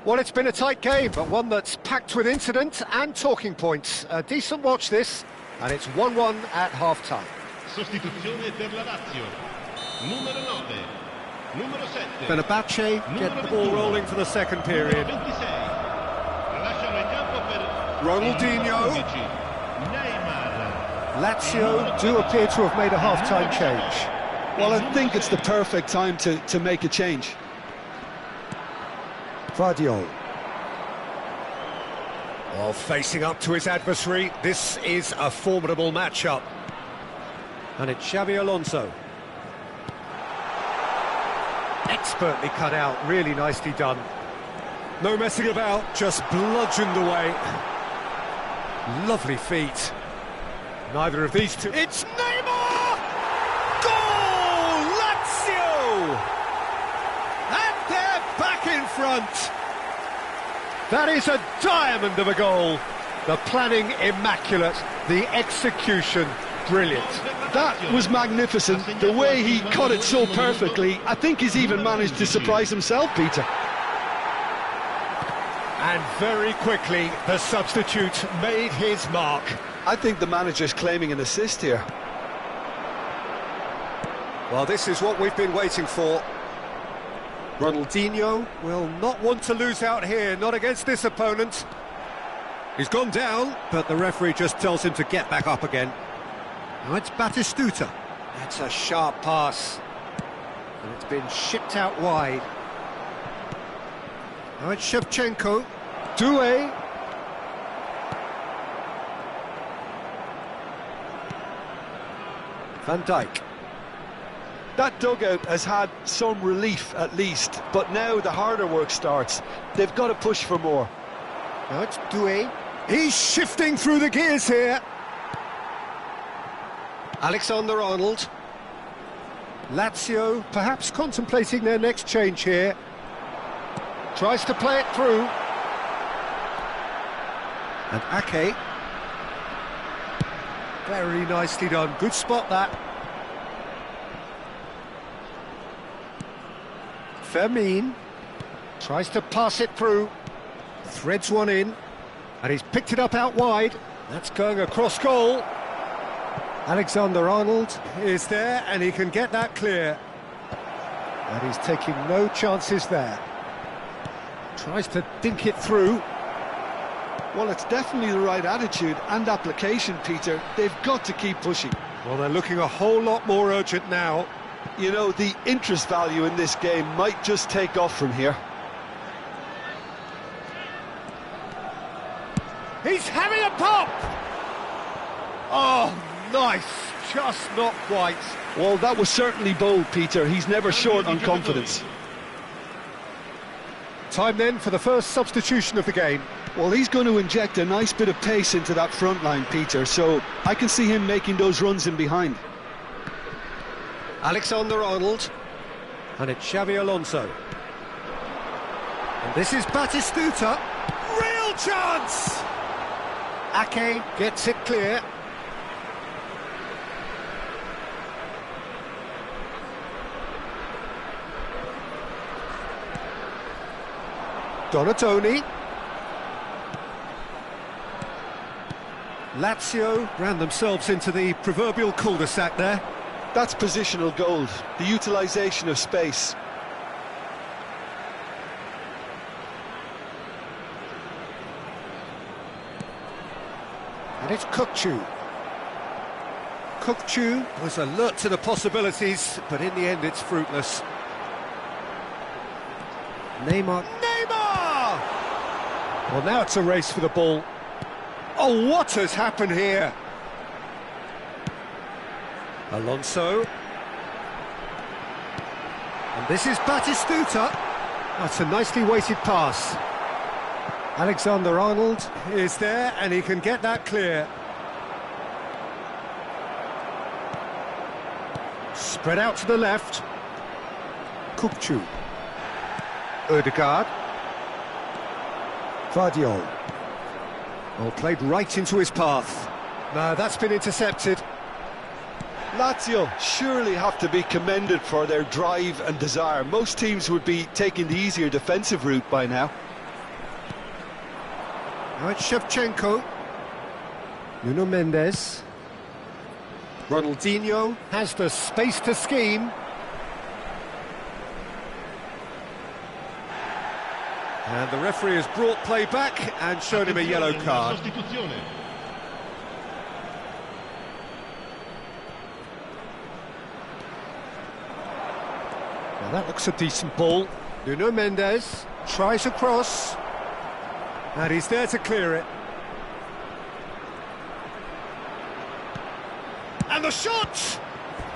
Well, it's been a tight game, but one that's packed with incident and talking points. A decent watch this, and it's 1-1 at half-time. Sostituzione per la Lazio. Numero 9. Numero 7. Fenerbahce get the ball rolling for the second period. Ronaldinho. Lazio do appear to have made a half-time change. Well, I think it's the perfect time to make a change. Vardiol. Well, facing up to his adversary, this is a formidable matchup. And it's Xabi Alonso. Expertly cut out, really nicely done. No messing about, just bludgeoned away. Lovely feet. Neither of these two... It's Neymar! Goal! Lazio! And they're back in front. That is a diamond of a goal. The planning immaculate, the execution brilliant. That was magnificent. The way he cut it so perfectly, I think he's even managed to surprise himself, Peter. And very quickly, the substitute made his mark. I think the manager's claiming an assist here. Well, this is what we've been waiting for. Ronaldinho will not want to lose out here, not against this opponent. He's gone down, but the referee just tells him to get back up again. Now it's Batistuta. That's a sharp pass. And it's been shipped out wide. Now it's Shevchenko. Doué. Van Dijk. That dugout has had some relief at least, but now the harder work starts. They've got to push for more. Now it's Doué. He's shifting through the gears here. Alexander-Arnold. Lazio perhaps contemplating their next change here. Tries to play it through. And Ake. Very nicely done. Good spot, that. Fermin. Tries to pass it through. Threads one in. And he's picked it up out wide. That's going across goal. Alexander-Arnold is there, and he can get that clear. And he's taking no chances there. Tries to dink it through. Well, it's definitely the right attitude and application, Peter. They've got to keep pushing. Well, they're looking a whole lot more urgent now. You know, the interest value in this game might just take off from here. He's having a pop! Oh, nice. Just not quite. Well, that was certainly bold, Peter. He's never short on confidence. Time then for the first substitution of the game. Well, he's going to inject a nice bit of pace into that front line, Peter, so I can see him making those runs in behind. Alexander-Arnold. And it's Xavi Alonso. And this is Batistuta. Real chance! Ake gets it clear. Donatoni. Lazio ran themselves into the proverbial cul-de-sac there. That's positional gold, the utilisation of space. And it's Kukçu. Kukçu was alert to the possibilities, but in the end it's fruitless. Neymar. Well, now it's a race for the ball. Oh, what has happened here? Alonso. And this is Batistuta. That's a nicely weighted pass. Alexander-Arnold is there, and he can get that clear. Spread out to the left. Kukçu. Ødegaard. Vardiol. Well, played right into his path. No, that's been intercepted. Lazio surely have to be commended for their drive and desire. Most teams would be taking the easier defensive route by now. Now it's Shevchenko. Nuno Mendes. Ronaldinho has the space to scheme. And the referee has brought play back and shown him a yellow card. Now that looks a decent ball. Nuno Mendes tries a cross. And he's there to clear it. And the shot!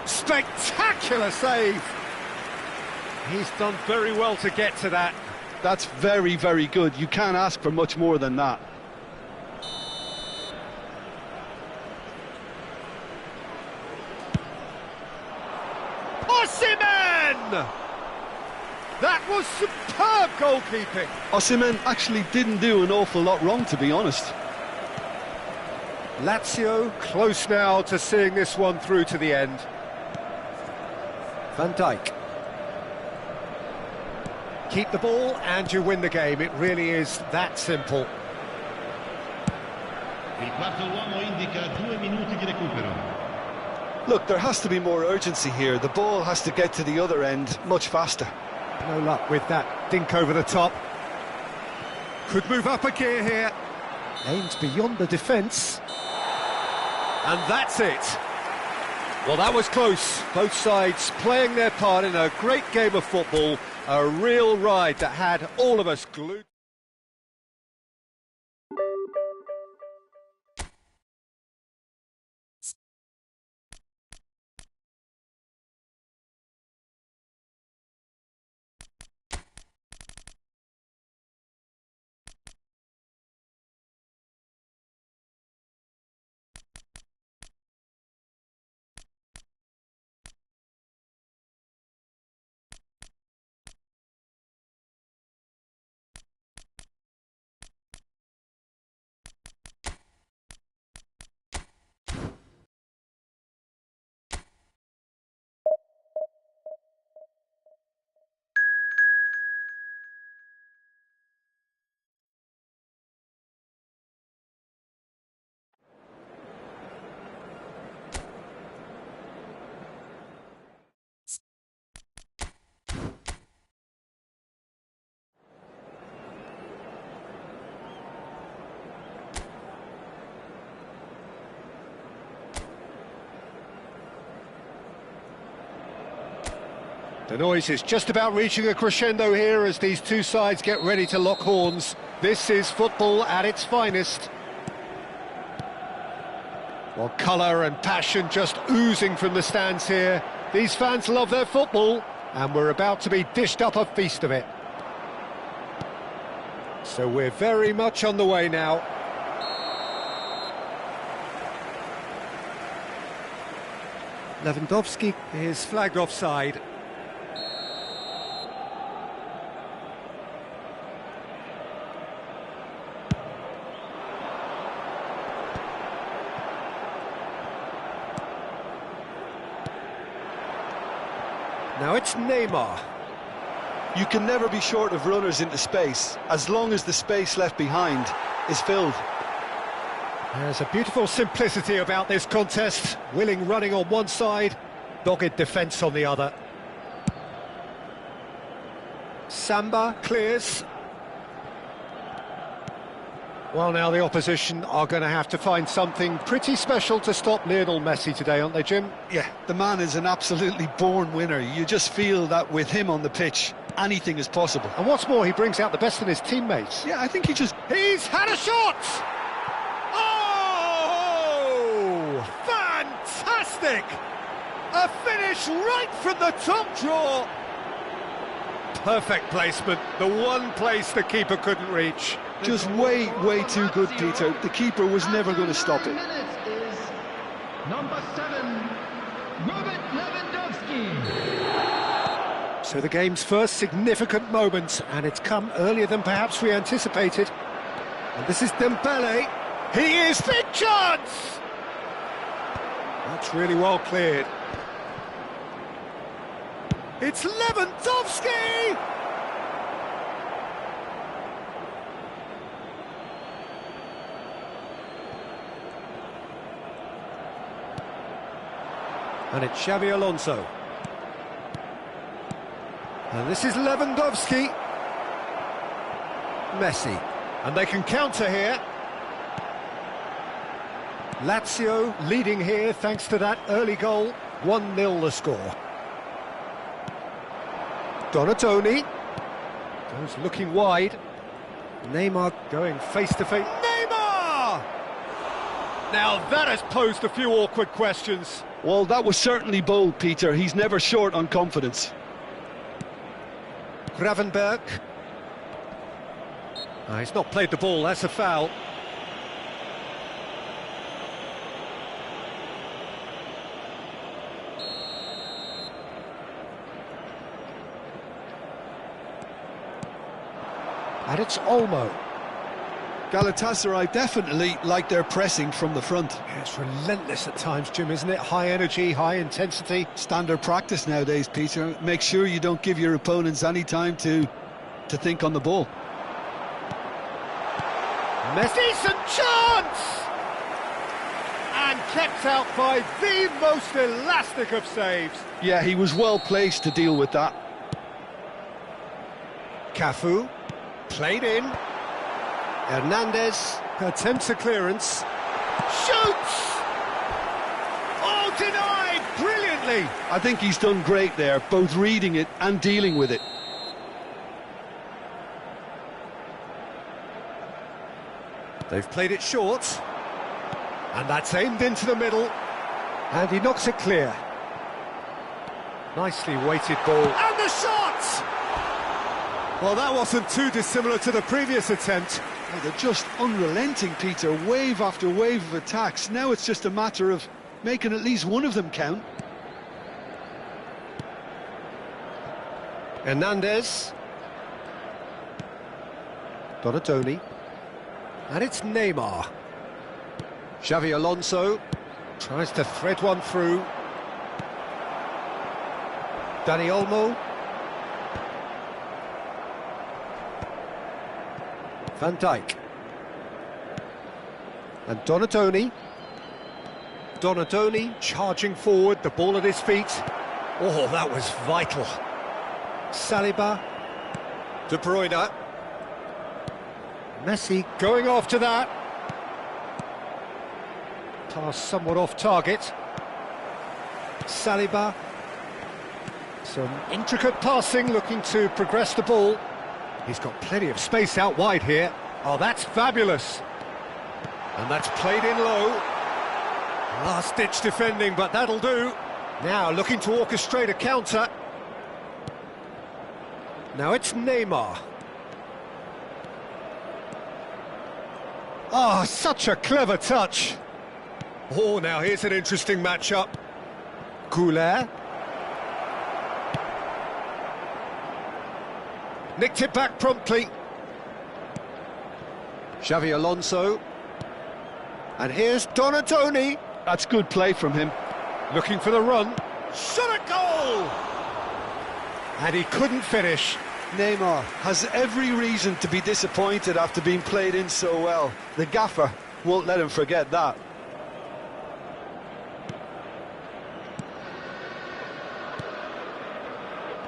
Spectacular save! He's done very well to get to that. That's very, very good. You can't ask for much more than that. Osimhen! That was superb goalkeeping. Osimhen actually didn't do an awful lot wrong, to be honest. Lazio close now to seeing this one through to the end. Van Dijk. Keep the ball and you win the game. It really is that simple. Il quarto uomo indica 2 minuti di recupero. Look, there has to be more urgency here. The ball has to get to the other end much faster. No luck with that dink over the top. Could move up a gear here. Aims beyond the defence. And that's it. Well, that was close. Both sides playing their part in a great game of football. A real ride that had all of us glued. The noise is just about reaching a crescendo here as these two sides get ready to lock horns. This is football at its finest. Well, colour and passion just oozing from the stands here. These fans love their football, and we're about to be dished up a feast of it. So we're very much on the way now. Lewandowski is flagged offside. Now it's Neymar. You can never be short of runners into space, as long as the space left behind is filled. There's a beautiful simplicity about this contest. Willing running on one side, dogged defence on the other. Samba clears. Well, now the opposition are going to have to find something pretty special to stop Lionel Messi today, aren't they, Jim? Yeah, the man is an absolutely born winner. You just feel that with him on the pitch, anything is possible. And what's more, he brings out the best in his teammates. Yeah, I think He's had a shot! Oh! Fantastic! A finish right from the top draw! Perfect placement, the one place the keeper couldn't reach. Just way too good, Peter. The keeper was never going to stop it. Number 7, Robert Lewandowski. So the game's first significant moment, and it's come earlier than perhaps we anticipated. And this is Dembele. He is big chance! That's really well cleared. It's Lewandowski! And it's Xavi Alonso. And this is Lewandowski. Messi. And they can counter here. Lazio leading here thanks to that early goal. 1-0 the score. Donatoni. Goes looking wide. Neymar going face-to-face. Neymar! Now that has posed a few awkward questions. Well, that was certainly bold, Peter. He's never short on confidence. Gravenberg. He's not played the ball, that's a foul. And it's Olmo. Galatasaray definitely like their pressing from the front. Yeah, it's relentless at times, Jim, isn't it? High energy, high intensity. Standard practice nowadays, Peter. Make sure you don't give your opponents any time to think on the ball. Messi, decent chance! And kept out by the most elastic of saves. Yeah, he was well placed to deal with that. Cafu, played in. Hernandez attempts a clearance. Shoots! Oh, denied brilliantly! I think he's done great there, both reading it and dealing with it. They've played it short. And that's aimed into the middle. And he knocks it clear. Nicely weighted ball. And the shot! Well, that wasn't too dissimilar to the previous attempt. Oh, they're just unrelenting, Peter. Wave after wave of attacks. Now it's just a matter of making at least one of them count. Hernandez. Donatoni. And it's Neymar. Xavi Alonso tries to thread one through. Dani Olmo. Van Dijk. And Donatoni. Donatoni charging forward, the ball at his feet. Oh, that was vital. Saliba. De Bruyne. Messi going after that. Pass somewhat off target. Saliba. Some intricate passing, looking to progress the ball. He's got plenty of space out wide here. Oh, that's fabulous. And that's played in low. Last-ditch defending, but that'll do. Now looking to orchestrate a counter. Now it's Neymar. Oh, such a clever touch. Oh, now here's an interesting matchup. Goulet. Nicked it back promptly. Xavi Alonso. And here's Donatoni. That's good play from him. Looking for the run. Shot a goal! And he couldn't finish. Neymar has every reason to be disappointed after being played in so well. The gaffer won't let him forget that.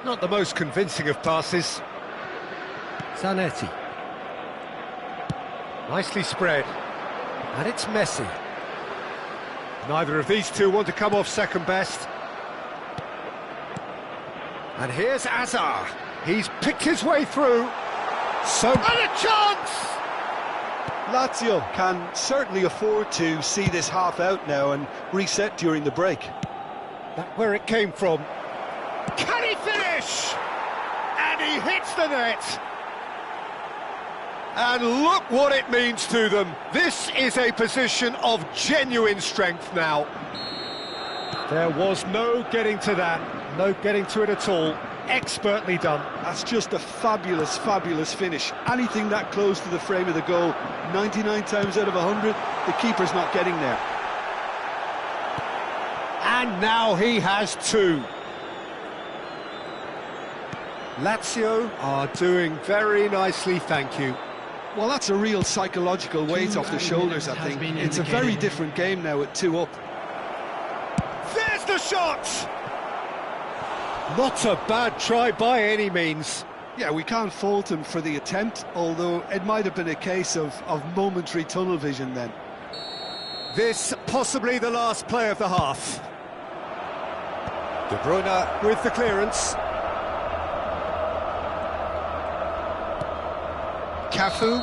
Not the most convincing of passes. Zanetti. Nicely spread. And it's Messi. Neither of these two want to come off second best. And here's Azar. He's picked his way through. So, and a chance! Lazio can certainly afford to see this half out now and reset during the break. That's where it came from. Can he finish? And he hits the net. And look what it means to them. This is a position of genuine strength now. There was no getting to that, no getting to it at all. Expertly done. That's just a fabulous, fabulous finish. Anything that close to the frame of the goal, 99 times out of 100, the keeper's not getting there. And now he has two. Lazio are doing very nicely, thank you. Well, that's a real psychological weight off the shoulders, I think. It's a very different game now at 2 up. There's the shot! Not a bad try by any means. Yeah, we can't fault him for the attempt, although it might have been a case of momentary tunnel vision then. This possibly the last play of the half. De Bruyne with the clearance. Cafu.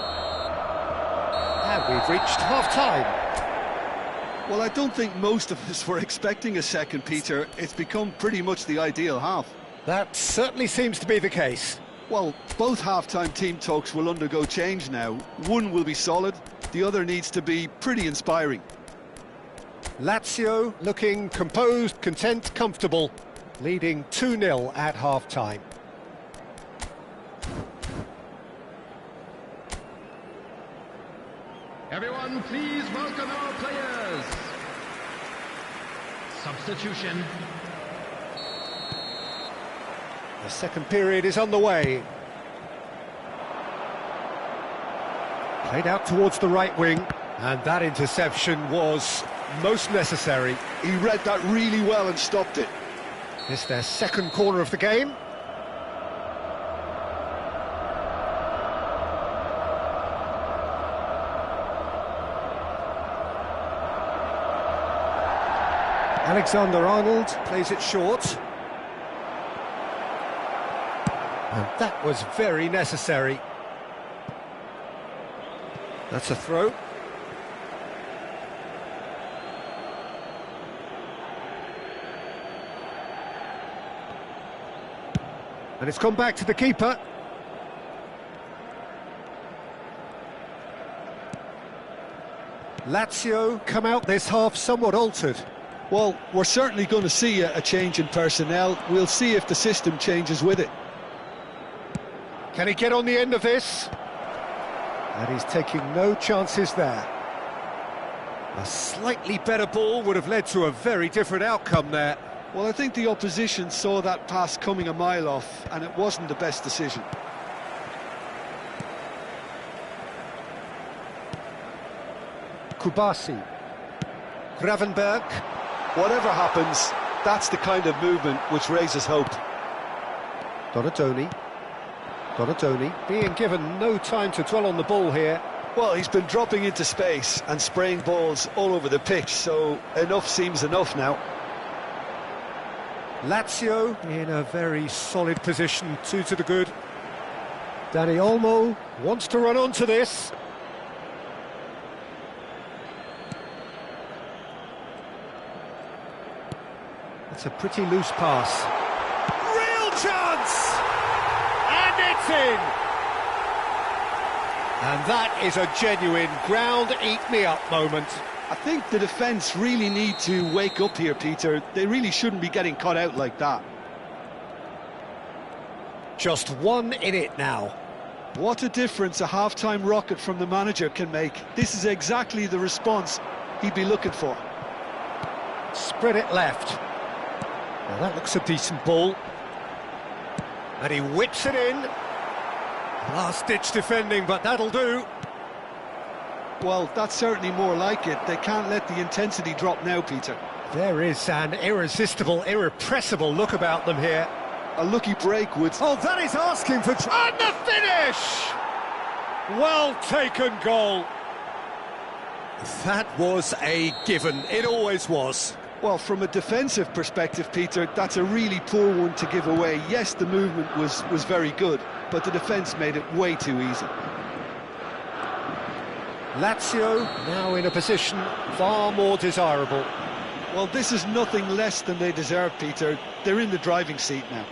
And we've reached half-time. Well, I don't think most of us were expecting a second, Peter. It's become pretty much the ideal half. That certainly seems to be the case. Well, both half-time team talks will undergo change now. One will be solid, the other needs to be pretty inspiring. Lazio looking composed, content, comfortable, leading 2-0 at half-time. Everyone, please welcome our players. Substitution. The second period is underway. Played out towards the right wing, and that interception was most necessary. He read that really well and stopped it. It's their second corner of the game. Alexander-Arnold plays it short. And that was very necessary. That's a throw. And it's gone back to the keeper. Lazio come out this half somewhat altered. Well, we're certainly going to see a change in personnel. We'll see if the system changes with it. Can he get on the end of this? And he's taking no chances there. A slightly better ball would have led to a very different outcome there. Well, I think the opposition saw that pass coming a mile off, and it wasn't the best decision. Kubasi. Gravenberg. Whatever happens, that's the kind of movement which raises hope. Donatoni. Donatoni being given no time to dwell on the ball here. Well, he's been dropping into space and spraying balls all over the pitch, so enough seems enough now. Lazio in a very solid position, 2 to the good. Dani Olmo wants to run onto this. It's a pretty loose pass. Real chance! And it's in! And that is a genuine ground-eat-me-up moment. I think the defence really need to wake up here, Peter. They really shouldn't be getting caught out like that. Just 1 in it now. What a difference a half-time rocket from the manager can make. This is exactly the response he'd be looking for. Spread it left. Now that looks a decent ball. And he whips it in. Last-ditch defending, but that'll do. Well, that's certainly more like it. They can't let the intensity drop now, Peter. There is an irresistible, irrepressible look about them here. A lucky break would... Oh, that is asking for... And the finish! Well taken goal. That was a given. It always was. Well, from a defensive perspective, Peter, that's a really poor one to give away. Yes, the movement was very good, but the defence made it way too easy. Lazio now in a position far more desirable. Well, this is nothing less than they deserve, Peter. They're in the driving seat now.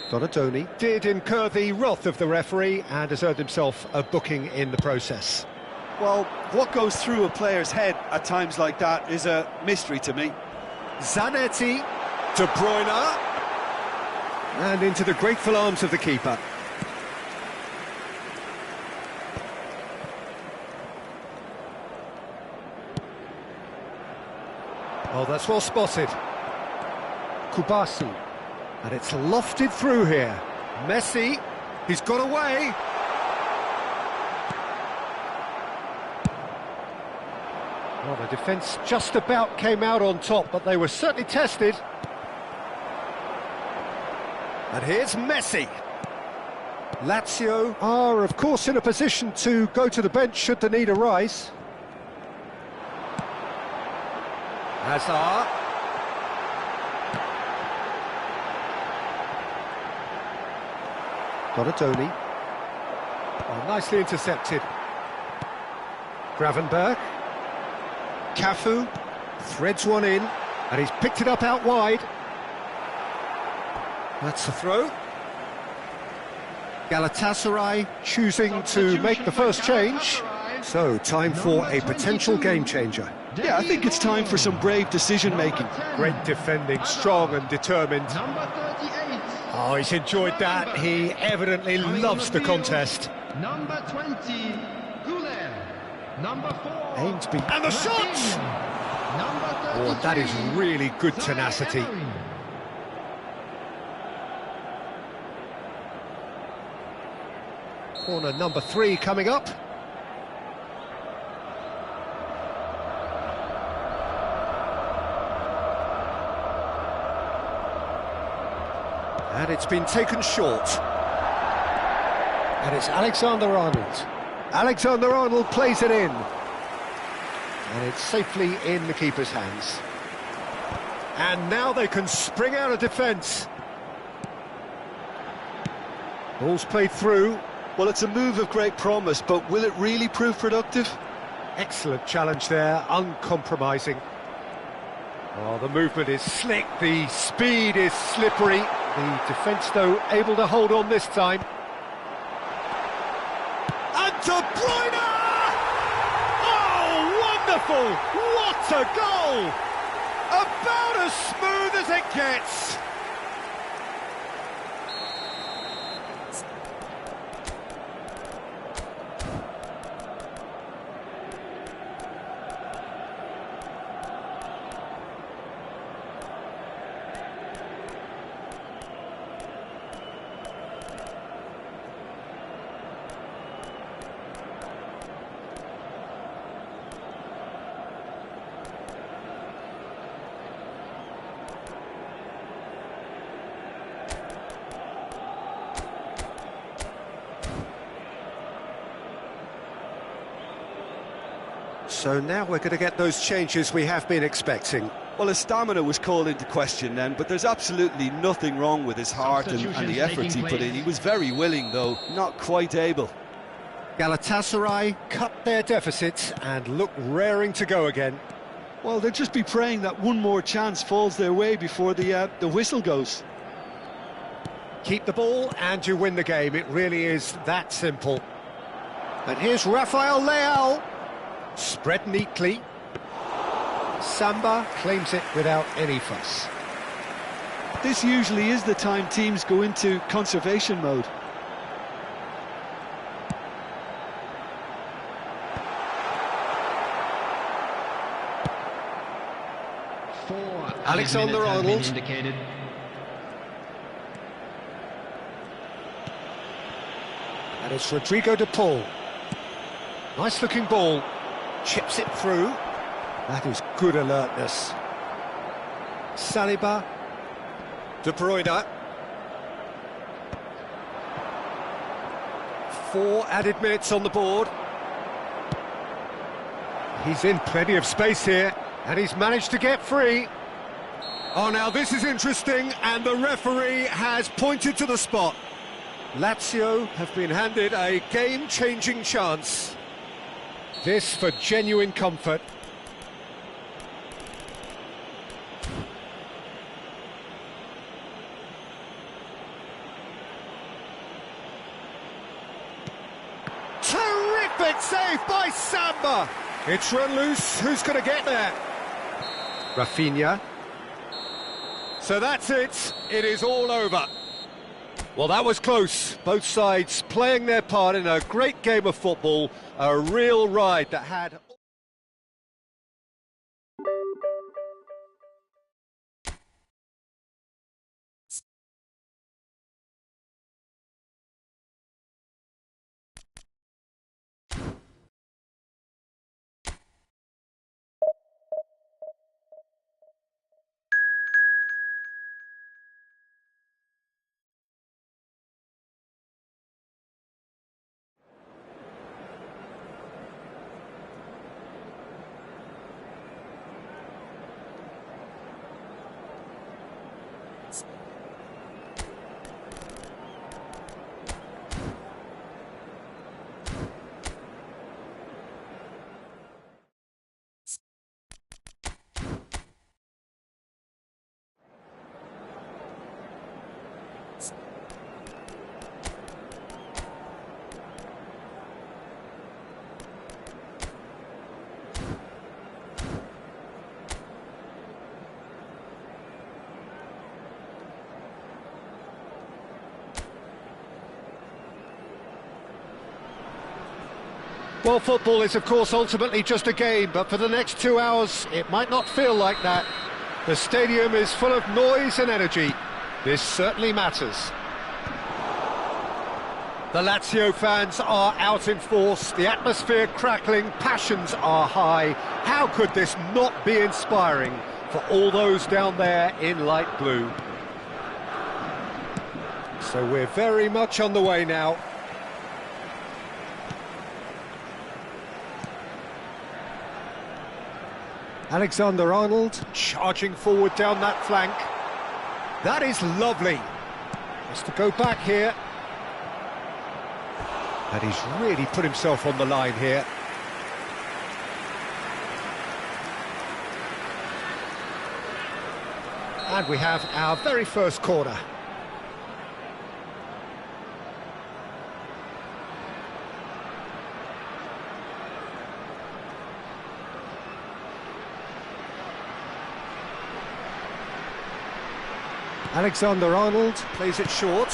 Donatoni did incur the wrath of the referee and has earned himself a booking in the process. Well, what goes through a player's head at times like that is a mystery to me. Zanetti, De Bruyne, and into the grateful arms of the keeper. Oh, that's well spotted. Kubasi. And it's lofted through here. Messi, he's got away. Well, the defence just about came out on top, but they were certainly tested. And here's Messi. Lazio are, of course, in a position to go to the bench should the need arise. Hazard. Donatoni. Oh, nicely intercepted. Gravenberg. Cafu threads one in, and he's picked it up out wide. That's the throw. Galatasaray choosing to make the first change. So, time for a potential game changer. Yeah, I think it's time for some brave decision-making. Great defending, strong and determined. Oh, he's enjoyed that. He evidently loves the contest. Number 20, Gulen. Number 4, Ainsby. And the shot! Oh, that is really good tenacity. Corner number 3 coming up. And it's been taken short. And it's Alexander-Arnold. Alexander-Arnold plays it in. And it's safely in the keeper's hands. And now they can spring out of defence. Ball's played through. Well, it's a move of great promise, but will it really prove productive? Excellent challenge there, uncompromising. Oh, the movement is slick, the speed is slippery. The defence, though, able to hold on this time. And De Bruyne! Oh, wonderful! What a goal! About as smooth as it gets. So now we're going to get those changes we have been expecting. Well, his stamina was called into question then, but there's absolutely nothing wrong with his heart and the efforts he put in. He was very willing, though, not quite able. Galatasaray cut their deficits and look raring to go again. Well, they'll just be praying that one more chance falls their way before the whistle goes. Keep the ball and you win the game. It really is that simple. And here's Rafael Leao. Spread neatly. Samba claims it without any fuss. This usually is the time teams go into conservation mode. Alexander-Arnold. And it's Rodrigo de Paul. Nice looking ball. Chips it through. That is good alertness. Saliba. De Bruyne. 4 added minutes on the board. He's in plenty of space here, and he's managed to get free. Oh, now this is interesting, and the referee has pointed to the spot. Lazio have been handed a game-changing chance. This for genuine comfort. Terrific save by Samba. It's run loose. Who's going to get there? Rafinha. So that's it. It is all over. Well, that was close. Both sides playing their part in a great game of football. A real ride that had... Well, football is, of course, ultimately just a game, but for the next 2 hours, it might not feel like that. The stadium is full of noise and energy. This certainly matters. The Lazio fans are out in force, the atmosphere crackling, passions are high. How could this not be inspiring for all those down there in light blue? So we're very much on the way now. Alexander-Arnold charging forward down that flank. That is lovely. Has to go back here. And he's really put himself on the line here. And we have our very first corner. Alexander-Arnold plays it short,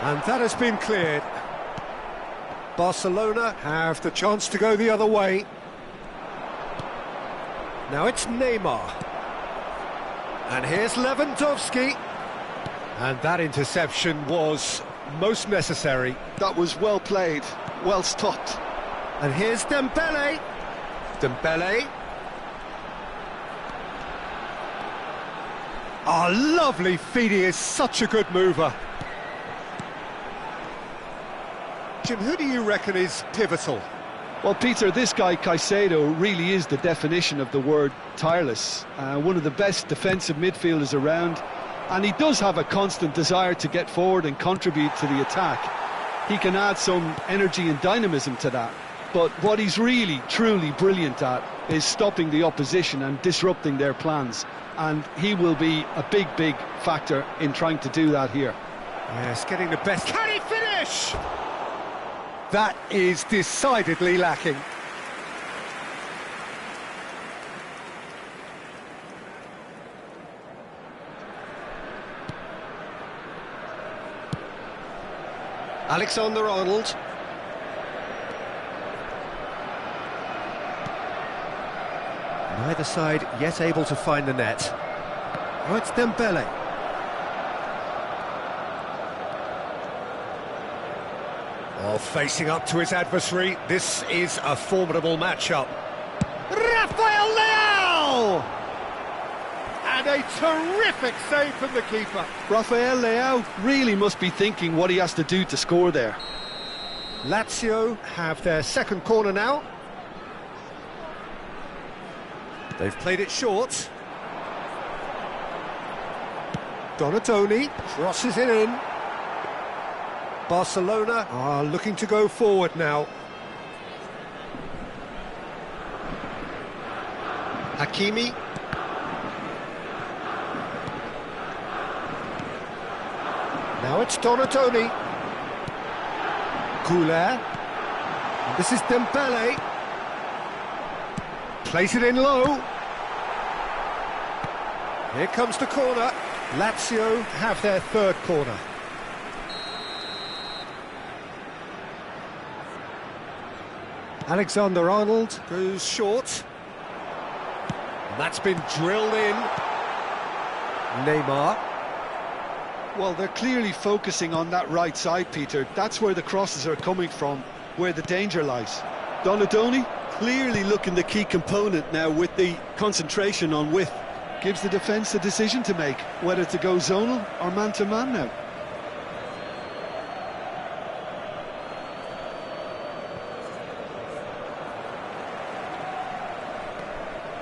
and that has been cleared. Barcelona have the chance to go the other way. Now it's Neymar. And here's Lewandowski. And that interception was most necessary. That was well played, well stopped. And here's Dembele. Dembele. Oh, lovely feed, he is such a good mover. Jim, who do you reckon is pivotal? Well, Peter, this guy Caicedo really is the definition of the word tireless. One of the best defensive midfielders around, and he does have a constant desire to get forward and contribute to the attack. He can add some energy and dynamism to that, but what he's really, truly brilliant at is stopping the opposition and disrupting their plans, and he will be a big, big factor in trying to do that here. Yes, getting the best. Can he finish? That is decidedly lacking. Alexander-Arnold. Neither side yet able to find the net. Oh, it's Dembele. Oh, facing up to his adversary, this is a formidable matchup. Rafael Leao! And a terrific save from the keeper. Rafael Leao really must be thinking what he has to do to score there. Lazio have their second corner now. They've played it short. Donatoni crosses it in. Barcelona are looking to go forward now. Hakimi. Now it's Donatoni. Goulet. And this is Dembele. Plays it in low. Here comes the corner. Lazio have their third corner. Alexander-Arnold goes short. And that's been drilled in. Neymar. Well, they're clearly focusing on that right side, Peter. That's where the crosses are coming from, where the danger lies. Donadoni clearly looking the key component now with the concentration on width. Gives the defence a decision to make, whether to go zonal or man-to-man now.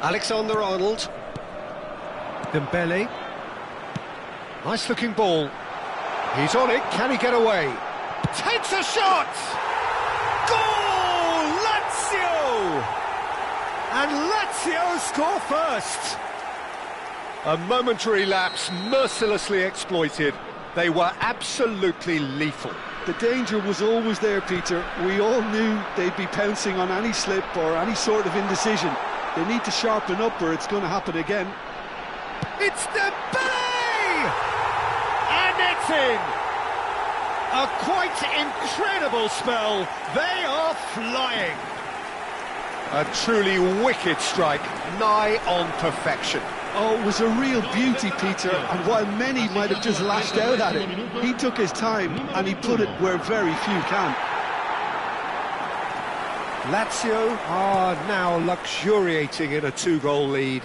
Alexander-Arnold. Dembele. Nice looking ball. He's on it, can he get away? Takes a shot! Goal! Lazio! And Lazio score first! A momentary lapse, mercilessly exploited. They were absolutely lethal. The danger was always there, Peter. We all knew they'd be pouncing on any slip or any sort of indecision. They need to sharpen up or it's going to happen again. It's Dembele! And it's in! A quite incredible spell. They are flying. A truly wicked strike, nigh on perfection. Oh, it was a real beauty, Peter, and while many might have just lashed out at it, he took his time and he put it where very few can. Lazio are now luxuriating in a two-goal lead.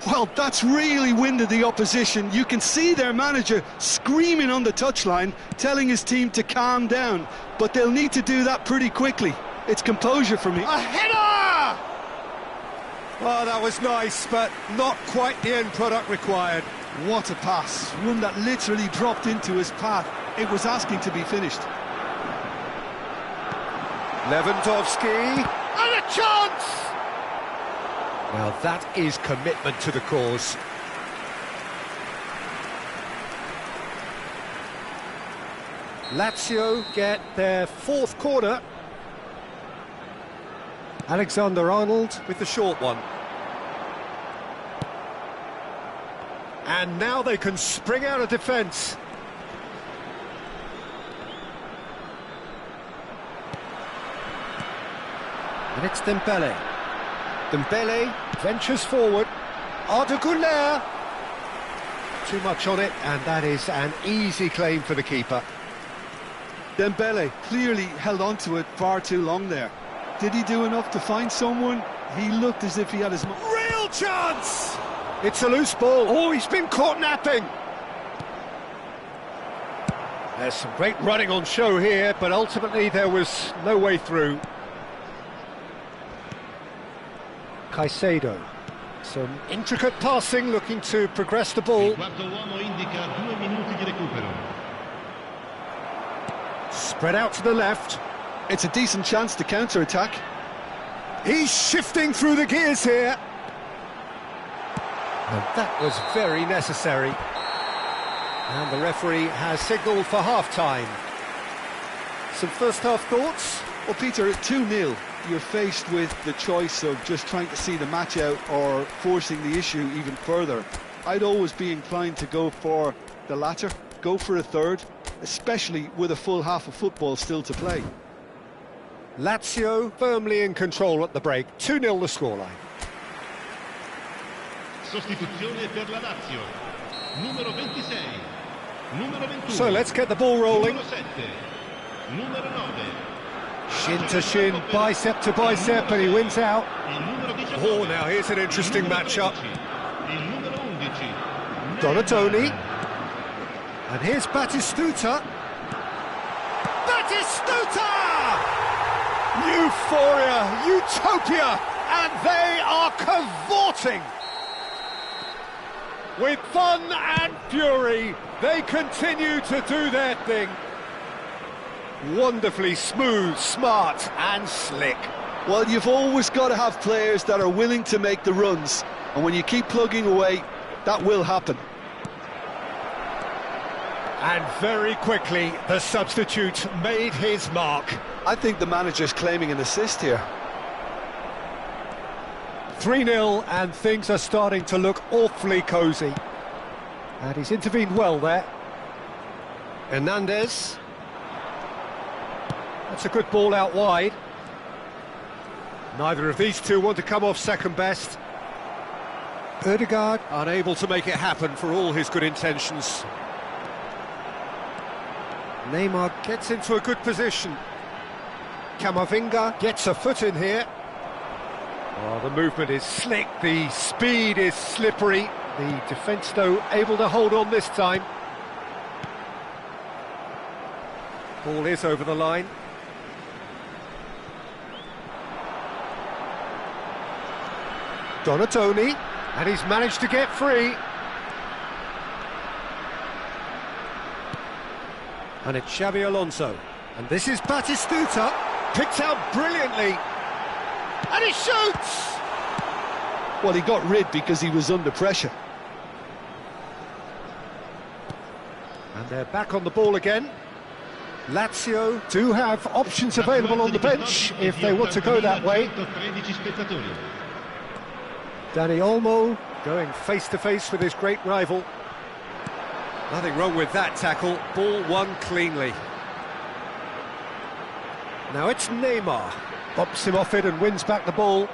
Well, that's really winded the opposition. You can see their manager screaming on the touchline, telling his team to calm down, but they'll need to do that pretty quickly. It's composure for me. A header! Oh, that was nice, but not quite the end product required. What a pass. One that literally dropped into his path. It was asking to be finished. Lewandowski. And a chance! Well, that is commitment to the cause. Lazio get their fourth corner. Alexander-Arnold with the short one. And now they can spring out of defence. And it's Dembele. Dembele ventures forward. Arda Güler. Too much on it, and that is an easy claim for the keeper. Dembele clearly held on to it far too long there. Did he do enough to find someone? He looked as if he had his... Real chance! It's a loose ball. Oh, he's been caught napping. There's some great running on show here, but ultimately there was no way through. Caicedo. Some intricate passing, looking to progress the ball. Il quarto uomo indica 2 minuti di recupero. Spread out to the left. It's a decent chance to counter-attack. He's shifting through the gears here. And that was very necessary. And the referee has signalled for half-time. Some first-half thoughts? Well, Peter, at 2-0, you're faced with the choice of just trying to see the match out or forcing the issue even further. I'd always be inclined to go for the latter, go for a third, especially with a full half of football still to play. Lazio firmly in control at the break. 2-0 the scoreline. Sostituzione per la Lazio. Numero 26. Numero 21. So let's get the ball rolling. Numero 7. Numero 9. Shin to shin, bicep to bicep, and he wins out. Il numero 19. Oh, now here's an interesting matchup. Il numero 11. Donatoni. And here's Batistuta. Batistuta! Euphoria, utopia, and they are cavorting. With fun and fury, they continue to do their thing. Wonderfully smooth, smart and slick. Well, you've always got to have players that are willing to make the runs, and when you keep plugging away, that will happen. And very quickly, the substitute made his mark. I think the manager's claiming an assist here. 3-0, and things are starting to look awfully cosy. And he's intervened well there. Hernandez. That's a good ball out wide. Neither of these two want to come off second best. Ødegaard unable to make it happen for all his good intentions. Neymar gets into a good position. Camavinga gets a foot in here. Oh, the movement is slick, the speed is slippery. The defence, though, able to hold on this time. Ball is over the line. Donatoni, and he's managed to get free. And it's Xabi Alonso. And this is Batistuta, picked out brilliantly. And he shoots! Well, he got rid because he was under pressure. And they're back on the ball again. Lazio do have options available on the bench if they want to go that way. Dani Olmo going face-to-face with his great rival. Nothing wrong with that tackle, ball won cleanly. Now it's Neymar, bops him off it and wins back the ball.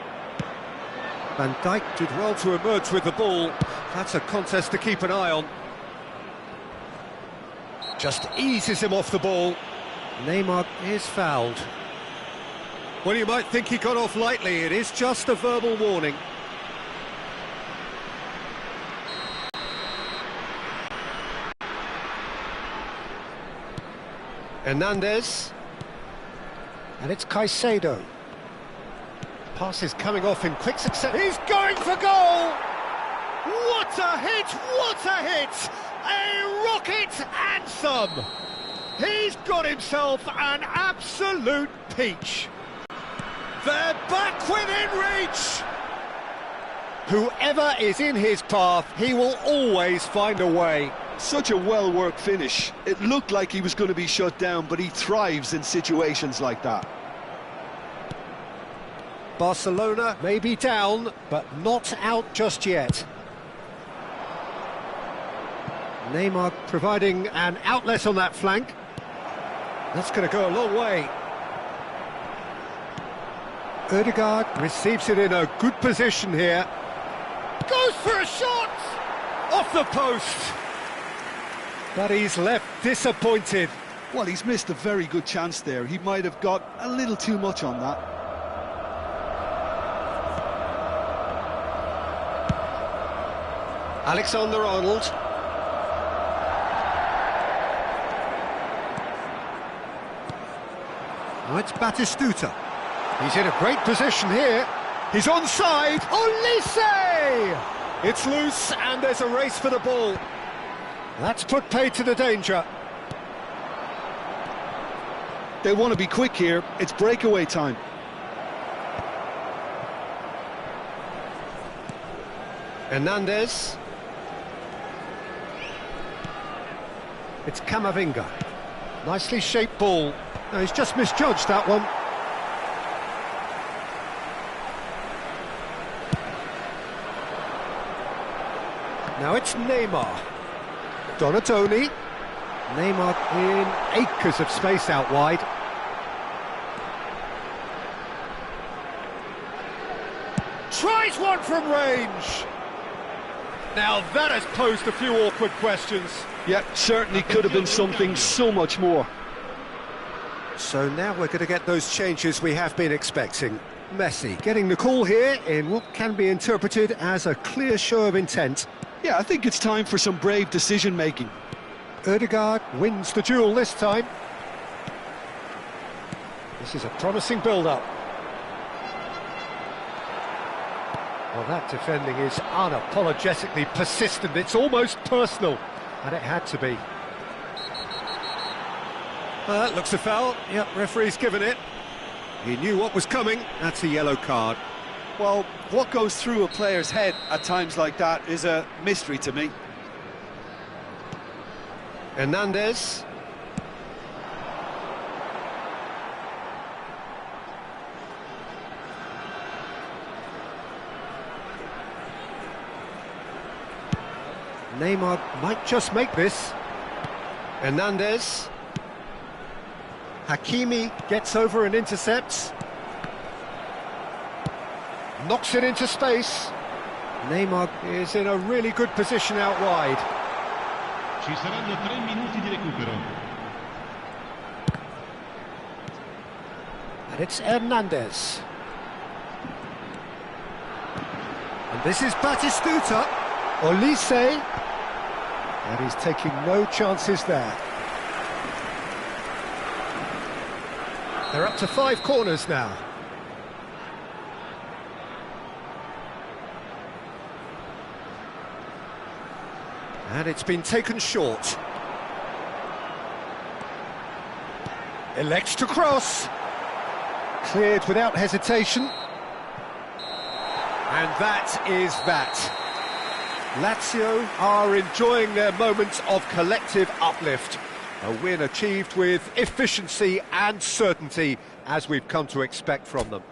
Van Dijk did well to emerge with the ball. That's a contest to keep an eye on. Just eases him off the ball. Neymar is fouled. Well, you might think he got off lightly, it is just a verbal warning. Hernandez, and it's Caicedo. Pass is coming off in quick succession. He's going for goal! What a hit! What a hit! A rocket anthem! He's got himself an absolute peach. They're back within reach! Whoever is in his path, he will always find a way. Such a well-worked finish. It looked like he was going to be shut down, but he thrives in situations like that. Barcelona may be down, but not out just yet. Neymar providing an outlet on that flank. That's going to go a long way. Ødegaard receives it in a good position here. Goes for a shot! Off the post! But he's left disappointed. Well, he's missed a very good chance there. He might have got a little too much on that. Alexander-Arnold. Now it's Batistuta. He's in a great position here. He's onside. Olise! It's loose and there's a race for the ball. That's put paid to the danger. They want to be quick here. It's breakaway time. Hernandez. It's Camavinga. Nicely shaped ball. No, he's just misjudged that one. Now it's Neymar. Donatoni. Neymar in acres of space out wide. Tries one from range. Now that has posed a few awkward questions. Yeah, certainly could have been something so much more. So now we're going to get those changes we have been expecting. Messi getting the call here in what can be interpreted as a clear show of intent. Yeah, I think it's time for some brave decision-making. Ødegaard wins the duel this time. This is a promising build-up. Well, that defending is unapologetically persistent. It's almost personal, and it had to be. That looks a foul. Yep, referee's given it. He knew what was coming. That's a yellow card. Well, what goes through a player's head at times like that is a mystery to me. Hernandez. Neymar might just make this. Hernandez. Hakimi gets over and intercepts. Knocks it into space. Neymar is in a really good position out wide. Ci saranno 3 minuti di recupero. And it's Hernandez. And this is Batistuta. Olise. And he's taking no chances there. They're up to 5 corners now. And it's been taken short. Elects to cross. Cleared without hesitation. And that is that. Lazio are enjoying their moments of collective uplift. A win achieved with efficiency and certainty, as we've come to expect from them.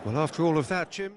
Well, after all of that, Jim...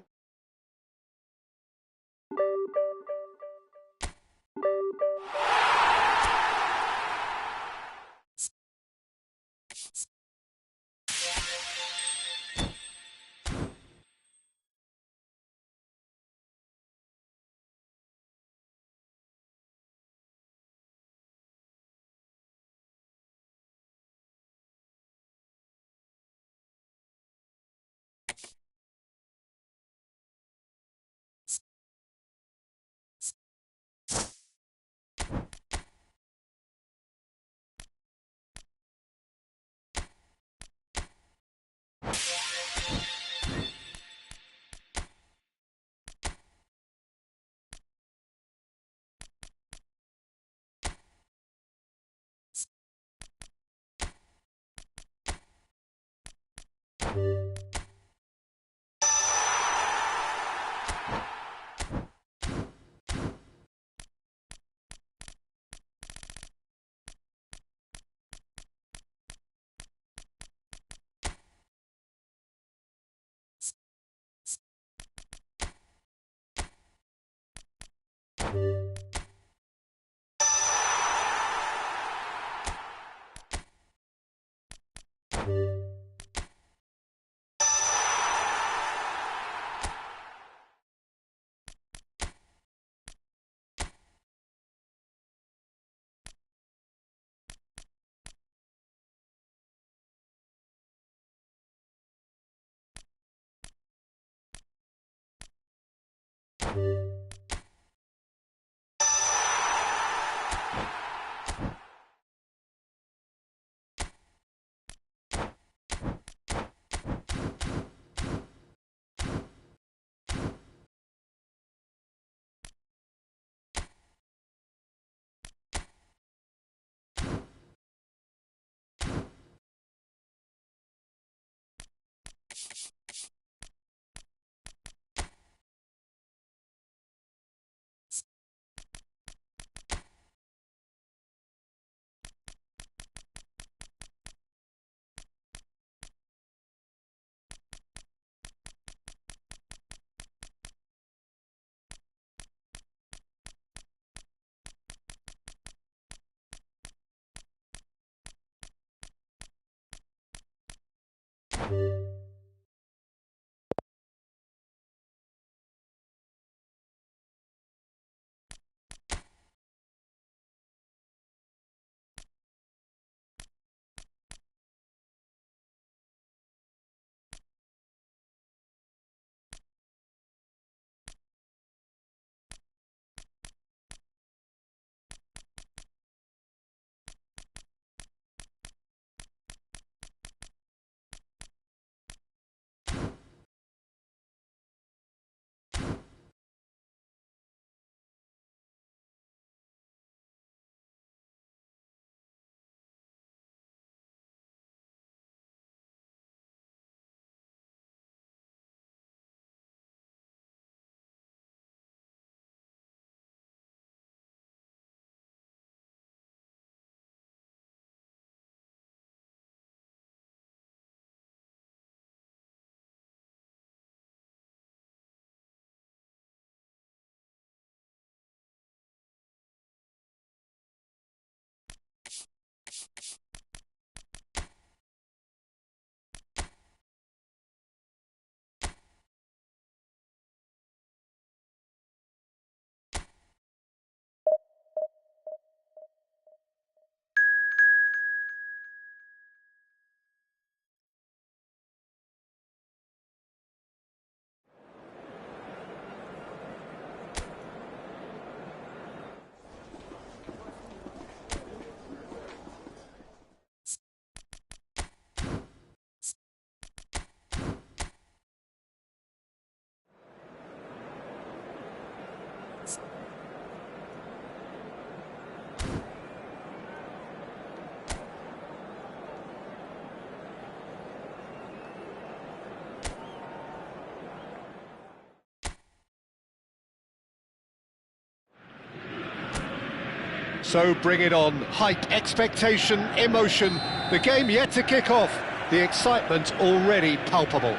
So bring it on. Hype, expectation, emotion. The game yet to kick off. The excitement already palpable.